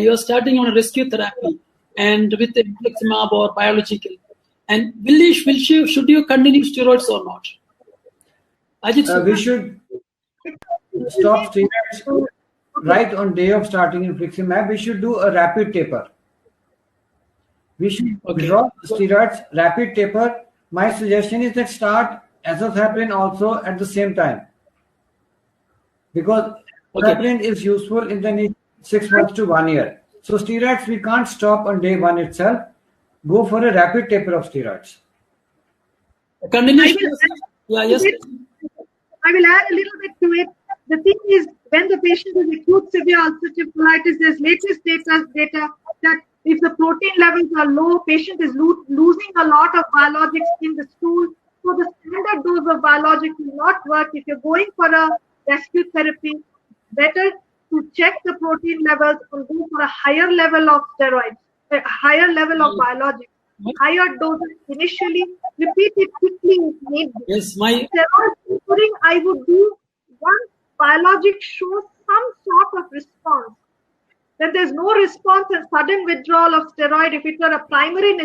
you're starting on a rescue therapy and with infliximab or biological, and should you continue steroids or not? We should stop steroids right on day of starting infliximab. We should do a rapid taper. We should drop steroids, rapid taper. My suggestion is that start azathioprine also at the same time, because azathioprine is useful in the 6 months to 1 year. So steroids we can't stop on day 1 itself. Go for a rapid taper of steroids. Continuation. Yes. I will add a little bit to it. The thing is, when the patient is acute severe ulcerative colitis, there's latest data that if the protein levels are low, patient is losing a lot of biologics in the stool. So the standard dose of biologics will not work. If you're going for a rescue therapy, better to check the protein levels and go for a higher level of steroids, a higher level of biologics, higher doses initially, repeat it quickly if need be. Yes, steroid tapering I would do once biologic shows some sort of response. Then there's no response and sudden withdrawal of steroid if it were a primary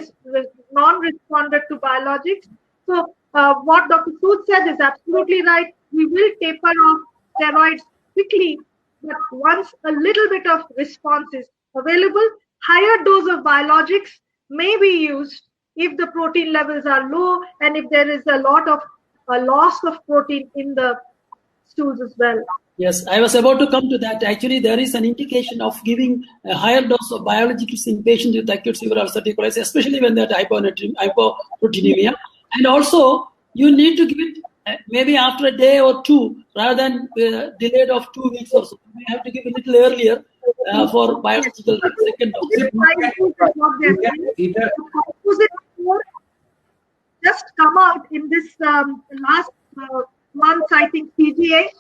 non-responder to biologics. So what Dr. Sood said is absolutely right. We will taper off steroids quickly, but once a little bit of response is available, higher dose of biologics may be used if the protein levels are low and if there is a lot of loss of protein in the stools as well. Yes, I was about to come to that. Actually, there is an indication of giving a higher dose of biologicals in patients with acute severe ulcerative colitis, especially when they're at hypoproteinemia. And also, you need to give it maybe after a day or two, rather than delayed of 2 weeks or so. You have to give a little earlier for biological second dose. Just come out in this last month, I think CGA.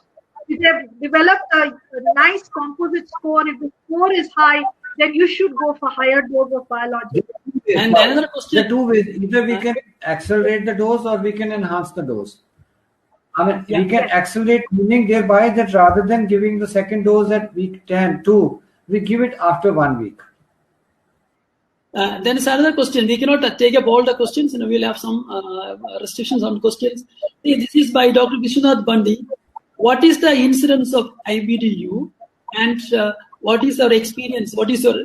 If they have developed a nice composite score, if the score is high, then you should go for higher dose of biologics. And another question. There are 2 ways. Either we can accelerate the dose or we can enhance the dose. I mean, we can accelerate, meaning thereby that rather than giving the second dose at week 10, we give it after 1 week. Then is another question. We cannot take up all the questions, and we'll have some restrictions on questions. This is by Dr. Vishwanath Bandi. What is the incidence of IBDU, and what is our experience?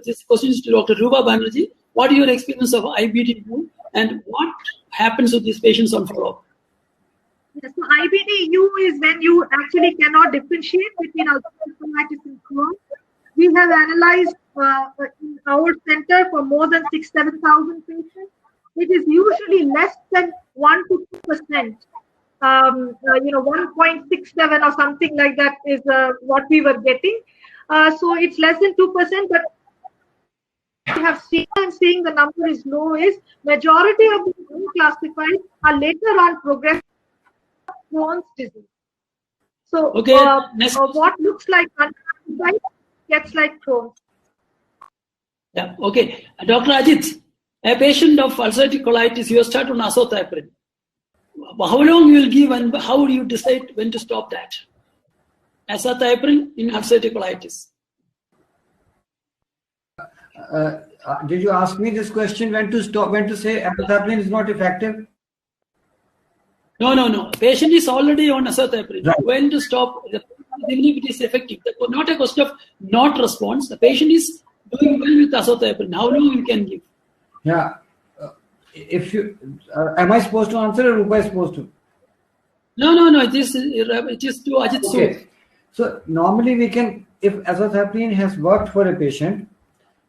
This question is to Dr. Ruba Banerjee. What is your experience of IBDU, and what happens to these patients on follow-up? Yes, so IBDU is when you actually cannot differentiate between ulcerative colitis and Crohn's. We have analyzed in our center for more than 6,000-7,000 patients. It is usually less than 1 to 2%. 1.67 or something like that is what we were getting. So it's less than 2%, but we have seen and seeing the number is low is majority of the unclassified are later on progressive Crohn's disease. So what looks like unclassified gets like Crohn's. Yeah. Okay. Dr. Ajit, a patient of ulcerative colitis, you start on azathioprine. How long you will give and how do you decide when to stop that? Azathioprine in ulcerative colitis. Did you ask me this question when to stop, when to say azathioprine is not effective? No. Patient is already on azathioprine. Right. When to stop, even if it is effective. Not a question of not response. The patient is doing well with azathioprine. How long you can give? Yeah. If you am I supposed to answer or Rupa is supposed to? No. It is to Ajit Sood. Okay. So normally we can, if azathioprine has worked for a patient,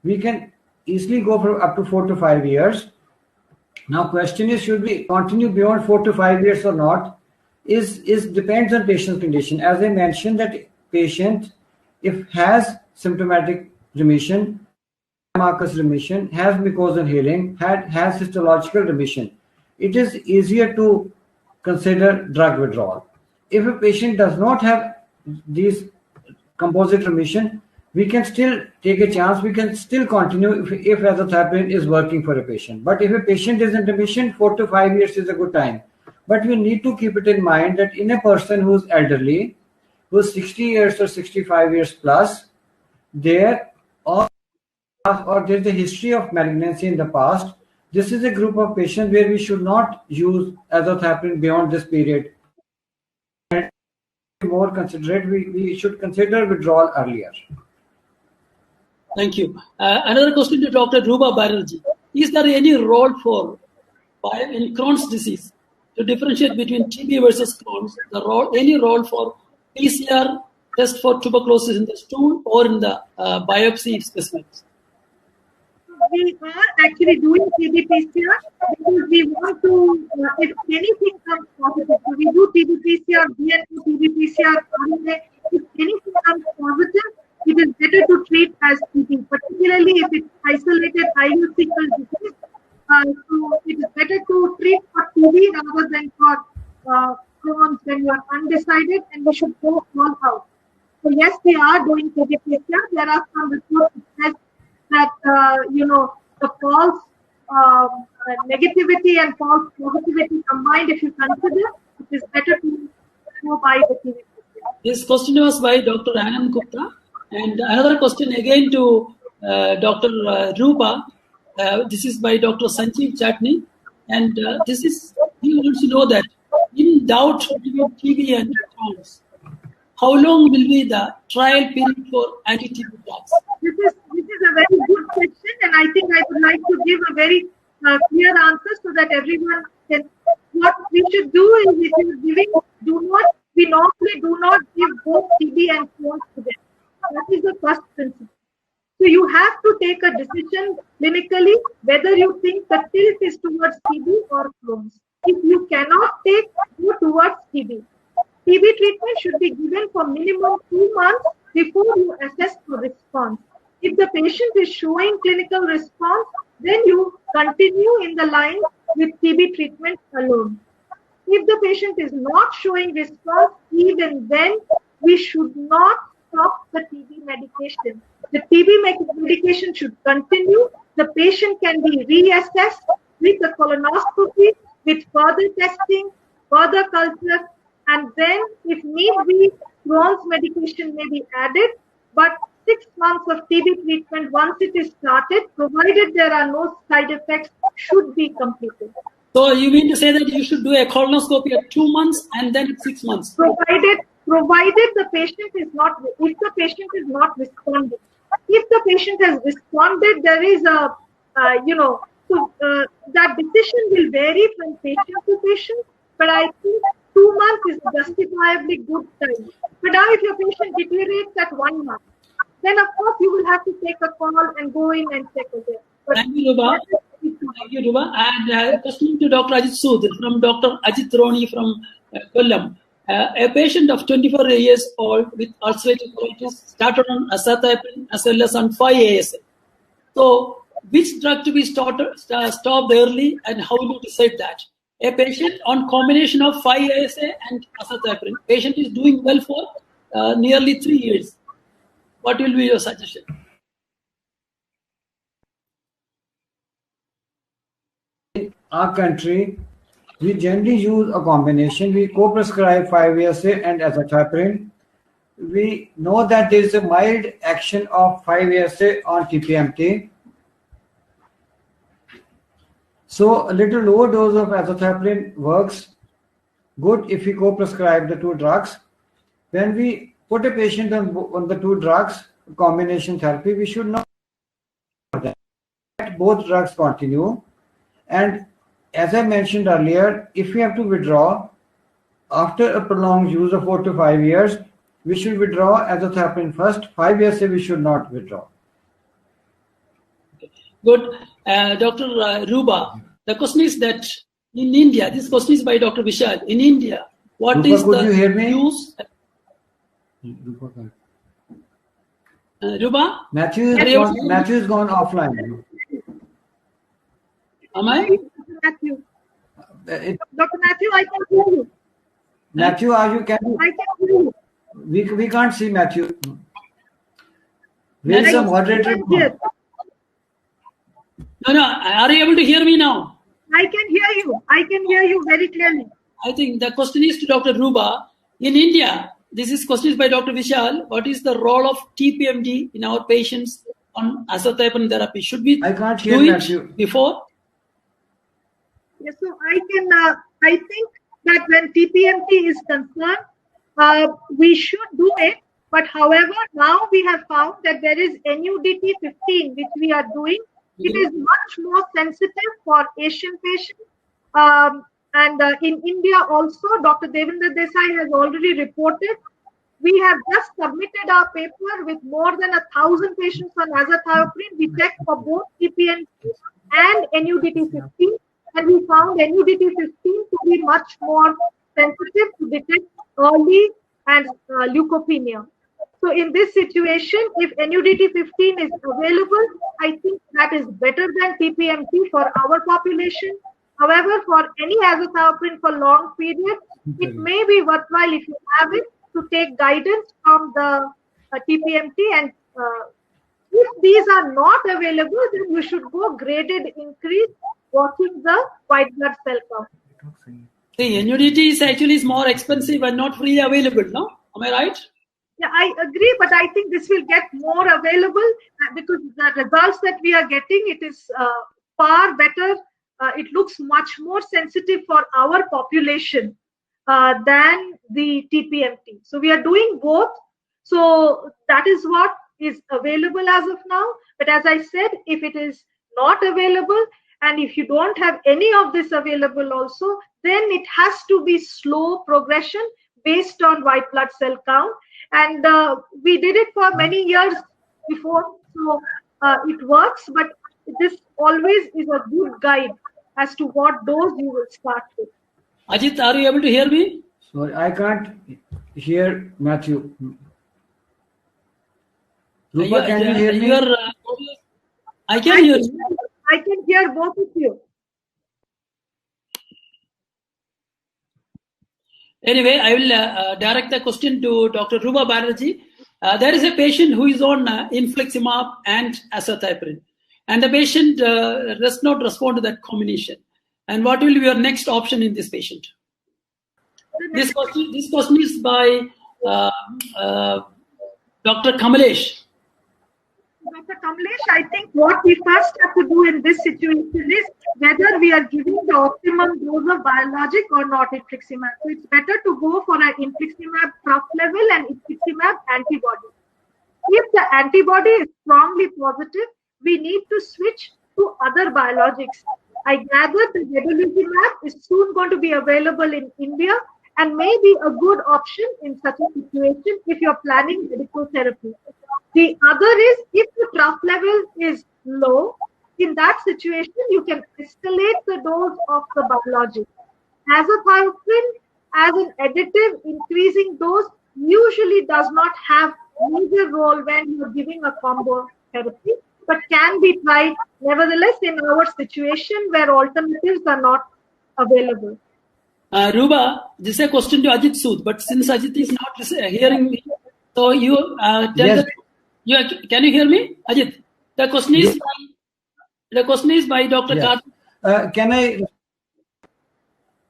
we can easily go for up to 4 to 5 years. Now, question is, should we continue beyond 4 to 5 years or not? Is depends on patient's condition. As I mentioned, that patient, if has symptomatic remission, Marcus remission, has mucosal healing, has histological remission, it is easier to consider drug withdrawal. If a patient does not have these composite remission, we can still take a chance. We can still continue if azathioprine is working for a patient. But if a patient is in remission, 4 to 5 years is a good time. But we need to keep it in mind that in a person who's elderly, who's 60 years or 65 years plus, there or there's a history of malignancy in the past, this is a group of patients where we should not use azathioprine beyond this period. And more considerate, we should consider withdrawal earlier. Thank you. Another question to Dr. Ruba Banerjee. Is there any role for in Crohn's disease to differentiate between TB versus Crohn's? Any role for PCR test for tuberculosis in the stool or in the biopsy specimens? We are actually doing TB PCR because we want to, if anything comes positive, so we do TB PCR, DNA, TB PCR, RNA. If anything comes positive, it is better to treat as TB, particularly if it's isolated ileocecal disease. So it is better to treat for TB rather than for Crohn's when you are undecided, and we should go all out. So yes, we are doing TB PCR. There are some reports that that the false negativity and false positivity combined, if you consider, it is better to go by the TB PCR. This question was by Dr. Anand Gupta. And another question again to Dr. Ruba. This is by Dr. Sanjeev Chatney. And this is, he wants to know that in doubt between TB and Crohn's, how long will be the trial period for anti-TB drugs? This is a very good question, and I think I would like to give a very clear answer so that everyone can. What we should do is, if you are giving, we normally do not give both TB and Crohn's together. That is the first principle. So you have to take a decision clinically whether you think the tilt is towards TB or Crohn's. If you cannot go towards TB. TB treatment should be given for minimum 2 months before you assess the response. If the patient is showing clinical response, then you continue in the line with TB treatment alone. If the patient is not showing response, even then we should not stop the TB medication. The TB medication should continue. The patient can be reassessed with a colonoscopy, with further testing, further culture, and then if need be, Crohn's medication may be added. But 6 months of TB treatment, once it is started, provided there are no side effects, should be completed. So you mean to say that you should do a colonoscopy at 2 months and then 6 months? Provided the patient is not, if the patient is not responding. If the patient has responded, there is a, that decision will vary from patient to patient, but I think 2 months is a justifiably good time. But now if your patient deteriorates at 1 month, then of course you will have to take a call and go in and check again. Thank you, Ruba. Thank you, Ruba. And question to Dr. Ajit Sood from Dr. Ajit Roni from Kollam. A patient of 24 years old with ulcerative colitis started on azathioprine as well as on 5-ASA. So, which drug to be stopped early, and how do you decide that? A patient on combination of 5-ASA and azathioprine. Patient is doing well for nearly 3 years. What will be your suggestion? In our country, we generally use a combination. We co-prescribe 5-ASA and azathioprine. We know that there is a mild action of 5-ASA on TPMT. So a little lower dose of azathioprine works good if we co-prescribe the 2 drugs. When we put a patient on the 2 drugs, combination therapy, we should not let both drugs continue. And as I mentioned earlier, if we have to withdraw after a prolonged use of 4 to 5 years, we should withdraw azathioprine first. 5-ASA we should not withdraw. Good. Dr. Ruba, the question is that in India, this question is by Dr. Vishal. In India, what Rupa, is could the you hear me? use? Ruba? Matthew is gone offline. Am I? Matthew. Dr. Matthew, I can hear you. Matthew, I can hear you. We can't see Matthew. Where is the moderator? No. Are you able to hear me now? I can hear you. I can hear you very clearly. I think the question is to Dr. Ruba. In India, this is question by Dr. Vishal. What is the role of TPMT in our patients on azathioprine therapy? Should we I can't hear do it Matthew. before? Yes, so I think that when TPMT is concerned, we should do it. But however, now we have found that there is NUDT 15, which we are doing. It is much more sensitive for Asian patients. In India also, Dr. Devendra Desai has already reported. We have just submitted our paper with more than 1,000 patients on azathioprine. We checked for both TPMT and NUDT 15, and we found NUDT 15 to be much more sensitive to detect early and leukopenia. So in this situation, if NUDT 15 is available, I think that is better than TPMT for our population. However, for any azathioprine for long period, it may be worthwhile if you have it to take guidance from the TPMT. And if these are not available, then you should go graded increase watching the white blood cell count. The NUDT is more expensive and not freely available, no? Am I right? Yeah, I agree, but I think this will get more available because the results that we are getting, it is far better. It looks much more sensitive for our population than the TPMT. So we are doing both. So that is what is available as of now. But as I said, if it is not available and if you don't have any of this available also, then it has to be slow progression based on white blood cell count. And we did it for many years before, so it works, but this always is a good guide as to what dose you will start with. Ajit, are you able to hear me? Sorry, I can't hear Matthew. Rupa, can you hear me? I can hear you. I can hear both of you. Anyway, I will direct the question to Dr. Ruba Banerjee. There is a patient who is on infliximab and azathioprine, and the patient does not respond to that combination. And what will be your next option in this patient? This question is by Dr. Kamalesh. Dr. Kamlesh, I think what we first have to do in this situation is whether we are giving the optimum dose of biologic or not infliximab. So it's better to go for an infliximab trough level and infliximab antibody. If the antibody is strongly positive, we need to switch to other biologics. I gather the vedolizumab is soon going to be available in India and may be a good option in such a situation if you're planning medical therapy. The other is if the trough level is low, in that situation, you can escalate the dose of the biologic. Azathioprine, as an additive increasing dose, usually does not have major role when you're giving a combo therapy, but can be tried nevertheless in our situation where alternatives are not available. Ruba, this is a question to Ajit Sood, but since Ajit is not hearing me, so you tell yes. Can you hear me, Ajit? The question is by Dr. Yes. Karthikeyan.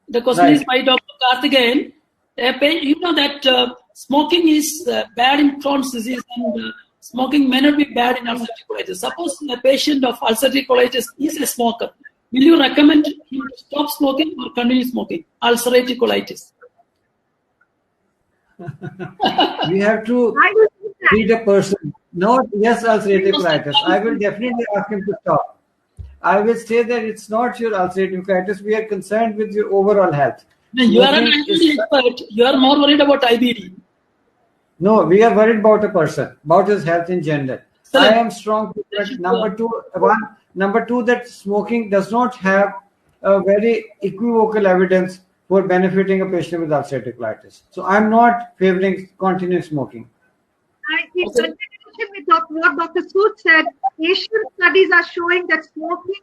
The question is by Dr. Karthikeyan. You know that smoking is bad in Crohn's disease and smoking may not be bad in ulcerative colitis. Suppose a patient of ulcerative colitis is a smoker. Will you recommend him to stop smoking or continue smoking? Ulcerative colitis. We have to treat a person. No, yes, ulcerative colitis. I will definitely ask him to stop. I will say that it's not your ulcerative colitis. We are concerned with your overall health. No, you are an IBD expert. You are more worried about IBD. No, we are worried about a person, about his health in general. I am strong. Number two, that smoking does not have a very equivocal evidence for benefiting a patient with ulcerative colitis. So I'm not favoring continuous smoking. In continuation with what Dr. Sood said, Asian studies are showing that smoking,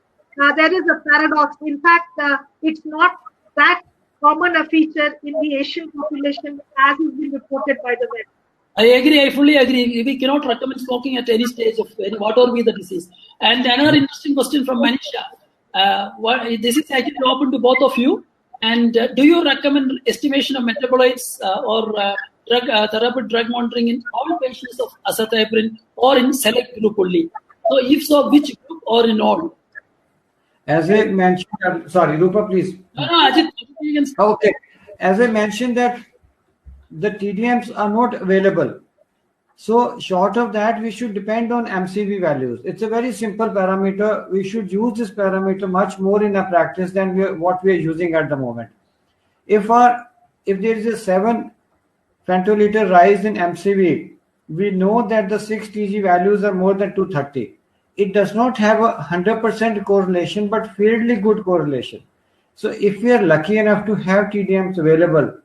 there is a paradox. In fact, it's not that common a feature in the Asian population as has been reported by the vet. I agree. I fully agree. We cannot recommend smoking at any stage of whatever be the disease. And another interesting question from Manisha. This is actually open to both of you. And do you recommend estimation of metabolites or rapid drug monitoring in all patients of azathioprine or in select group only? So if so, which group or in all? As I mentioned, sorry, Rupa, please. No, Ajit, you can... Okay. As I mentioned that the TDMs are not available. So short of that, we should depend on MCV values. It's a very simple parameter. We should use this parameter much more in our practice than what we are using at the moment. If there is a 7 femtoliter rise in MCV, we know that the 6 TG values are more than 230. It does not have a 100% correlation, but fairly good correlation. So if we are lucky enough to have TDMs available,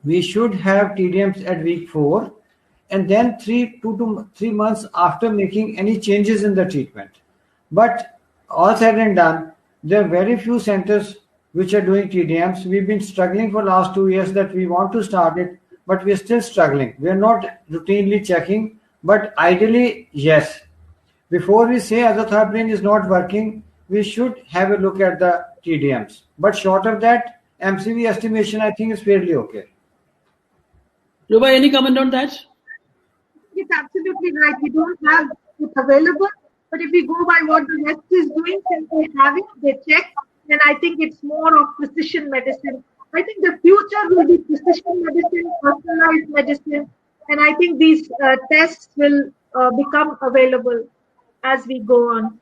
we should have TDMs at week 4, and then 2 to 3 months after making any changes in the treatment. But all said and done, there are very few centers which are doing TDMs. We've been struggling for last 2 years that we want to start it, but we're still struggling. We're not routinely checking, but ideally, yes. Before we say azathioprine is not working, we should have a look at the TDMs. But short of that, MCV estimation, I think, is fairly okay. Rupa, any comment on that? It's absolutely right. We don't have it available, but if we go by what the West is doing, since they have it, they check, then I think it's more of precision medicine. I think the future will be precision medicine, personalized medicine, and I think these tests will become available as we go on.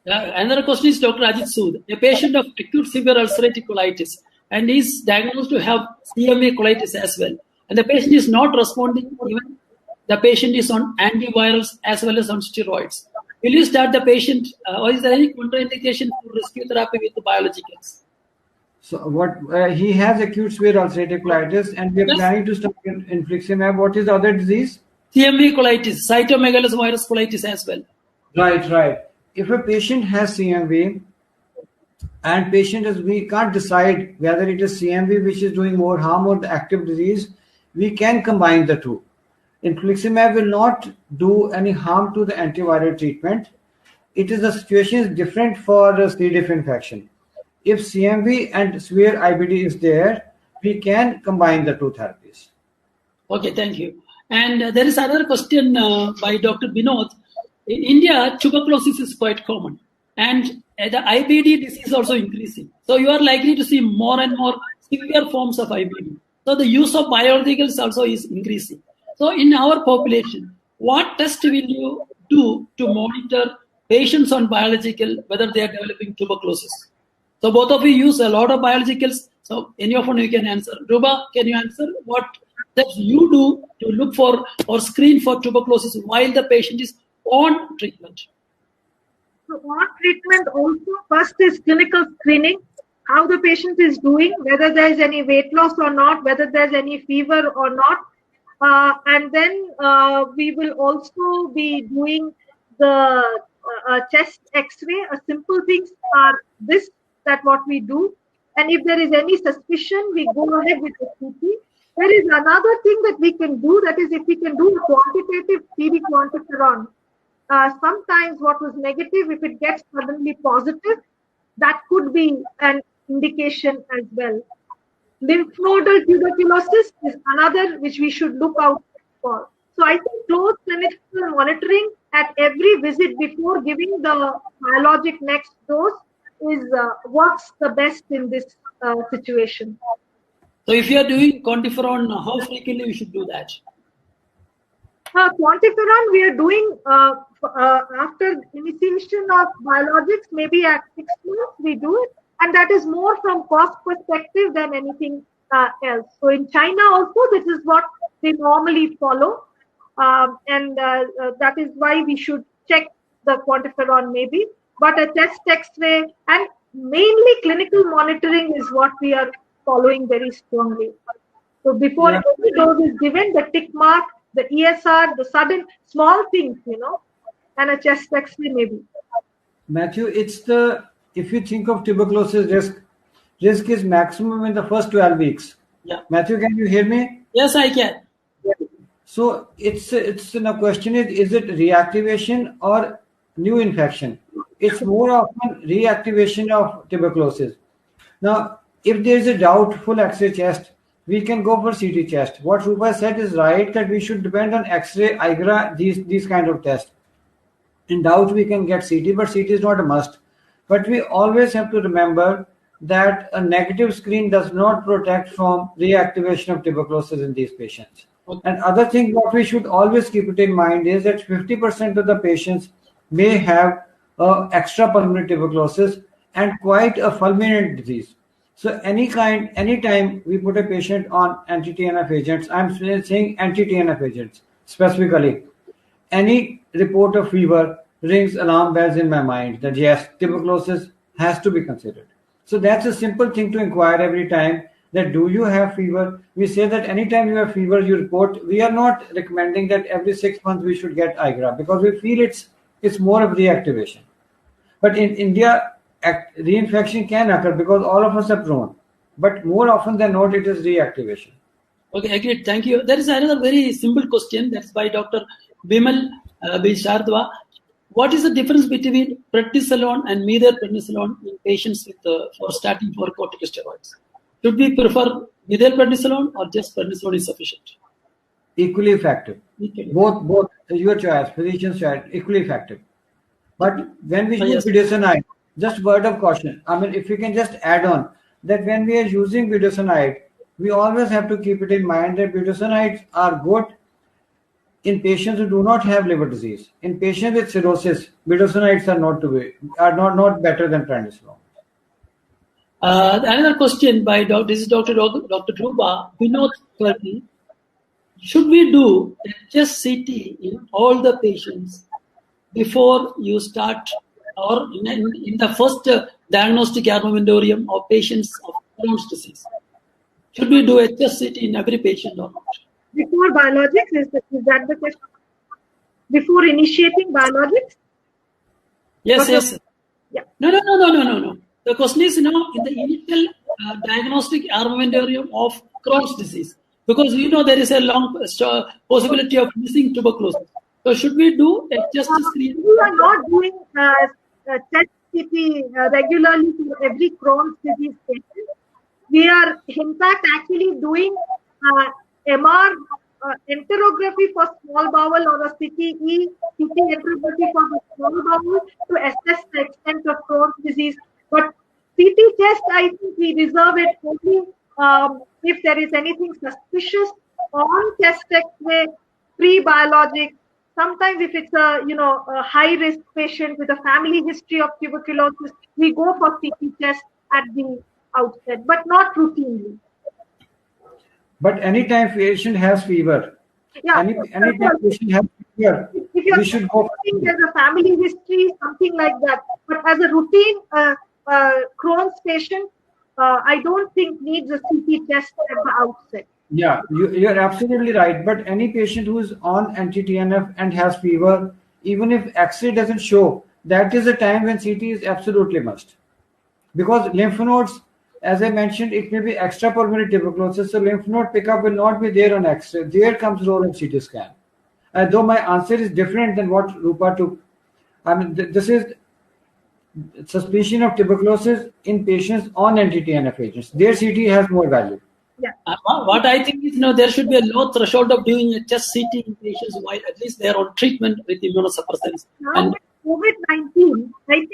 Another question is Dr. Ajit Sood, a patient of acute severe ulcerative colitis, and is diagnosed to have CMV colitis as well. And the patient is not responding, even the patient is on antivirals as well as on steroids. Will you start the patient, or is there any contraindication for rescue therapy with the biologicals? So he has acute severe ulcerative colitis, and we are planning to start infliximab. What is the other disease? CMV colitis, cytomegalovirus colitis as well. Right. If a patient has CMV and we can't decide whether it is CMV which is doing more harm or the active disease, we can combine the two. Infliximab will not do any harm to the antiviral treatment. The situation is different for the C. diff infection. If CMV and severe IBD is there, we can combine the two therapies. Okay, thank you. And there is another question by Dr. Binod. In India, tuberculosis is quite common, and the IBD disease is also increasing. So you are likely to see more and more severe forms of IBD. So the use of biologicals also is increasing. So in our population, what test will you do to monitor patients on biological, whether they are developing tuberculosis? So both of you use a lot of biologicals. So any of you can answer. Ruba, can you answer what steps you do to look for or screen for tuberculosis while the patient is on treatment? So on treatment also, first is clinical screening, how the patient is doing, whether there is any weight loss or not, whether there is any fever or not. And then we will also be doing the chest x-ray. Simple things are that what we do. And if there is any suspicion, we go ahead with the CT. There is another thing that we can do, that is if we can do a quantitative TB quantiferon. Sometimes what was negative, if it gets suddenly positive, that could be an indication as well. Lymph nodal tuberculosis is another which we should look out for. So I think close clinical monitoring at every visit before giving the biologic next dose works the best in this situation. So if you are doing quantiferon, how frequently you should do that? Quantiferon we are doing after initiation of biologics, maybe at 6 months we do it, and that is more from cost perspective than anything else. So in China also, this is what they normally follow, and that is why we should check the quantiferon maybe. But a chest X-ray and mainly clinical monitoring is what we are following very strongly. So before every dose is given, the tick mark, the ESR, the sudden small things, and a chest X-ray maybe. Matthew, if you think of tuberculosis risk is maximum in the first 12 weeks. Yeah. Matthew, can you hear me? Yes, I can. So it's the question is it reactivation or new infection? It's more often reactivation of tuberculosis. Now, If there is a doubt, full X-ray chest, we can go for CT chest. What Rupa said is right, that we should depend on X-ray, IGRA, these kind of tests. In doubt, we can get CT, but CT is not a must. But we always have to remember that a negative screen does not protect from reactivation of tuberculosis in these patients. Okay. And other thing, what we should always keep it in mind is that 50% of the patients may have extra pulmonary tuberculosis and quite a fulminant disease. So anytime we put a patient on anti-TNF agents, I'm saying anti-TNF agents specifically, any report of fever rings alarm bells in my mind that yes, tuberculosis has to be considered. So that's a simple thing to inquire every time, that do you have fever? We say that anytime you have fever, you report. We are not recommending that every 6 months we should get IGRA, because we feel it's more of reactivation. But in India, reinfection can occur because all of us are prone. But more often than not, it is reactivation. Okay, agreed. Thank you. There is another very simple question that's by Dr. Bimal Bishardwa. What is the difference between prednisolone and methylprednisolone in patients with for starting for corticosteroids? Should we prefer methylprednisolone or just prednisolone is sufficient? Equally effective. Both your choice, physician's choice, equally effective. But when we use budesonide, just word of caution. I mean, if you can just add on that when we are using budesonide, we always have to keep it in mind that budesonides are good in patients who do not have liver disease. In patients with cirrhosis, budesonides are not better than prednisolone. Another question by Dr. Dhruva Vinod Kirti. Should we do just CT in all the patients before you start, or in the first diagnostic armamentarium of patients of Crohn's disease? Should we do HSCT in every patient or not? Before biologics, is that the question? Before initiating biologics? Yes. Yeah. No. The question is, in the initial diagnostic armamentarium of Crohn's disease, because there is a long possibility of missing tuberculosis. So should we do just a screen? We are not doing test CT regularly for every Crohn's disease patient. We are, in fact, actually doing MR enterography for small bowel or a CTE, CT enterography for the small bowel to assess the extent of Crohn's disease. But CT test, I think we reserve it only if there is anything suspicious on chest X-ray, pre-biologic. Sometimes if it's a high-risk patient with a family history of tuberculosis, we go for CT test at the outset, but not routinely. But anytime patient has fever, anytime patient has fever, we should go for CT. There's a family history, something like that. But as a routine Crohn's patient, I don't think needs a CT test at the outset. Yeah, you're absolutely right. But any patient who is on anti-TNF and has fever, even if X-ray doesn't show, that is a time when CT is absolutely must. Because lymph nodes, as I mentioned, it may be extrapulmonary tuberculosis, so lymph node pickup will not be there on X-ray. There comes role in CT scan. Though my answer is different than what Rupa took. I mean, this is suspicion of tuberculosis in patients on anti-TNF agents. Their CT has more value. Yeah. What I think is, there should be a low threshold of doing a chest CT in patients while at least they are on treatment with immunosuppressants. Now with COVID-19, I think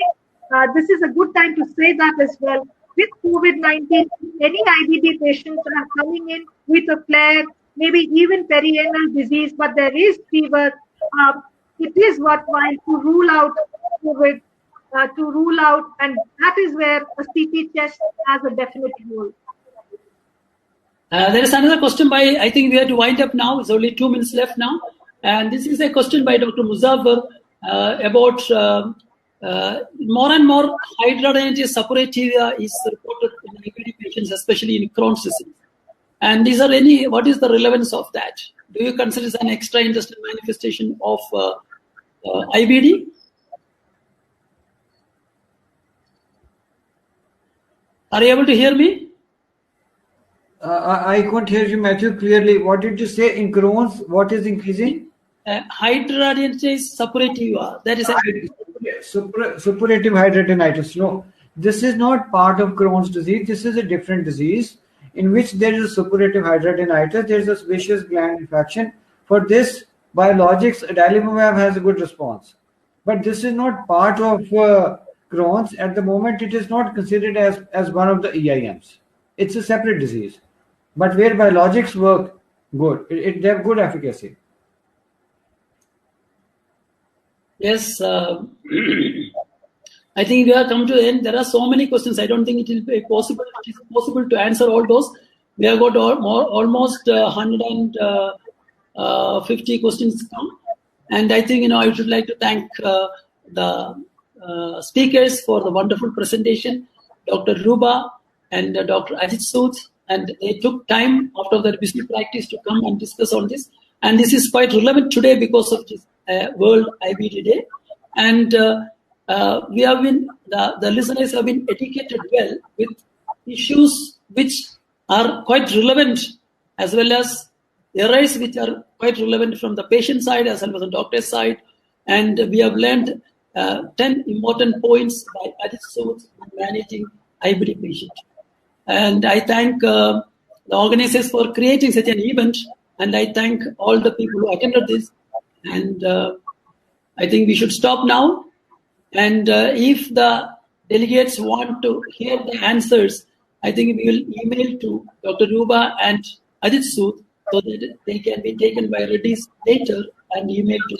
this is a good time to say that as well. With COVID-19, many IBD patients are coming in with a flare, maybe even perianal disease, but there is fever. It is worthwhile to rule out COVID, and that is where a CT test has a definite role. There is another question I think we have to wind up now. It's only 2 minutes left now. And this is a question by Dr. Muzaffar about more and more hidradenitis suppurativa is reported in IBD patients, especially in Crohn's disease. And what is the relevance of that? Do you consider it an extra-intestinal manifestation of IBD? Are you able to hear me? I couldn't hear you, Matthew, clearly. What did you say in Crohn's? What is increasing? Hidradenitis suppurativa. That is suppurative hidradenitis. No, This is not part of Crohn's disease. This is a different disease in which there is a suppurative hidradenitis. There is a sebaceous gland infection. For this, biologics, adalimumab has a good response. But this is not part of Crohn's. At the moment, it is not considered as one of the EIMs. It's a separate disease. But where biologics work good, they have good efficacy. Yes, I think we have come to the end. There are so many questions. I don't think it will be possible. It is possible to answer all those. We have got almost 150 questions come, and I think I would like to thank the speakers for the wonderful presentation, Dr. Ruba and Dr. Ajit Sood, and they took time after their busy practice to come and discuss on this. And this is quite relevant today because of this World IBD Day. And we have been, the listeners have been educated well with issues which are quite relevant, as well as errors which are quite relevant from the patient side as well as the doctor's side. And we have learned 10 important points by Ajit Sood in managing IBD patients. And I thank the organizers for creating such an event. And I thank all the people who attended this. And I think we should stop now. And if the delegates want to hear the answers, I think we will email to Dr. Ruba and Ajit Sood so that they can be taken by Reddy's later and email to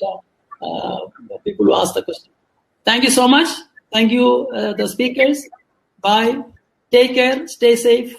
the people who ask the question. Thank you so much. Thank you, the speakers. Bye. Take care. Stay safe.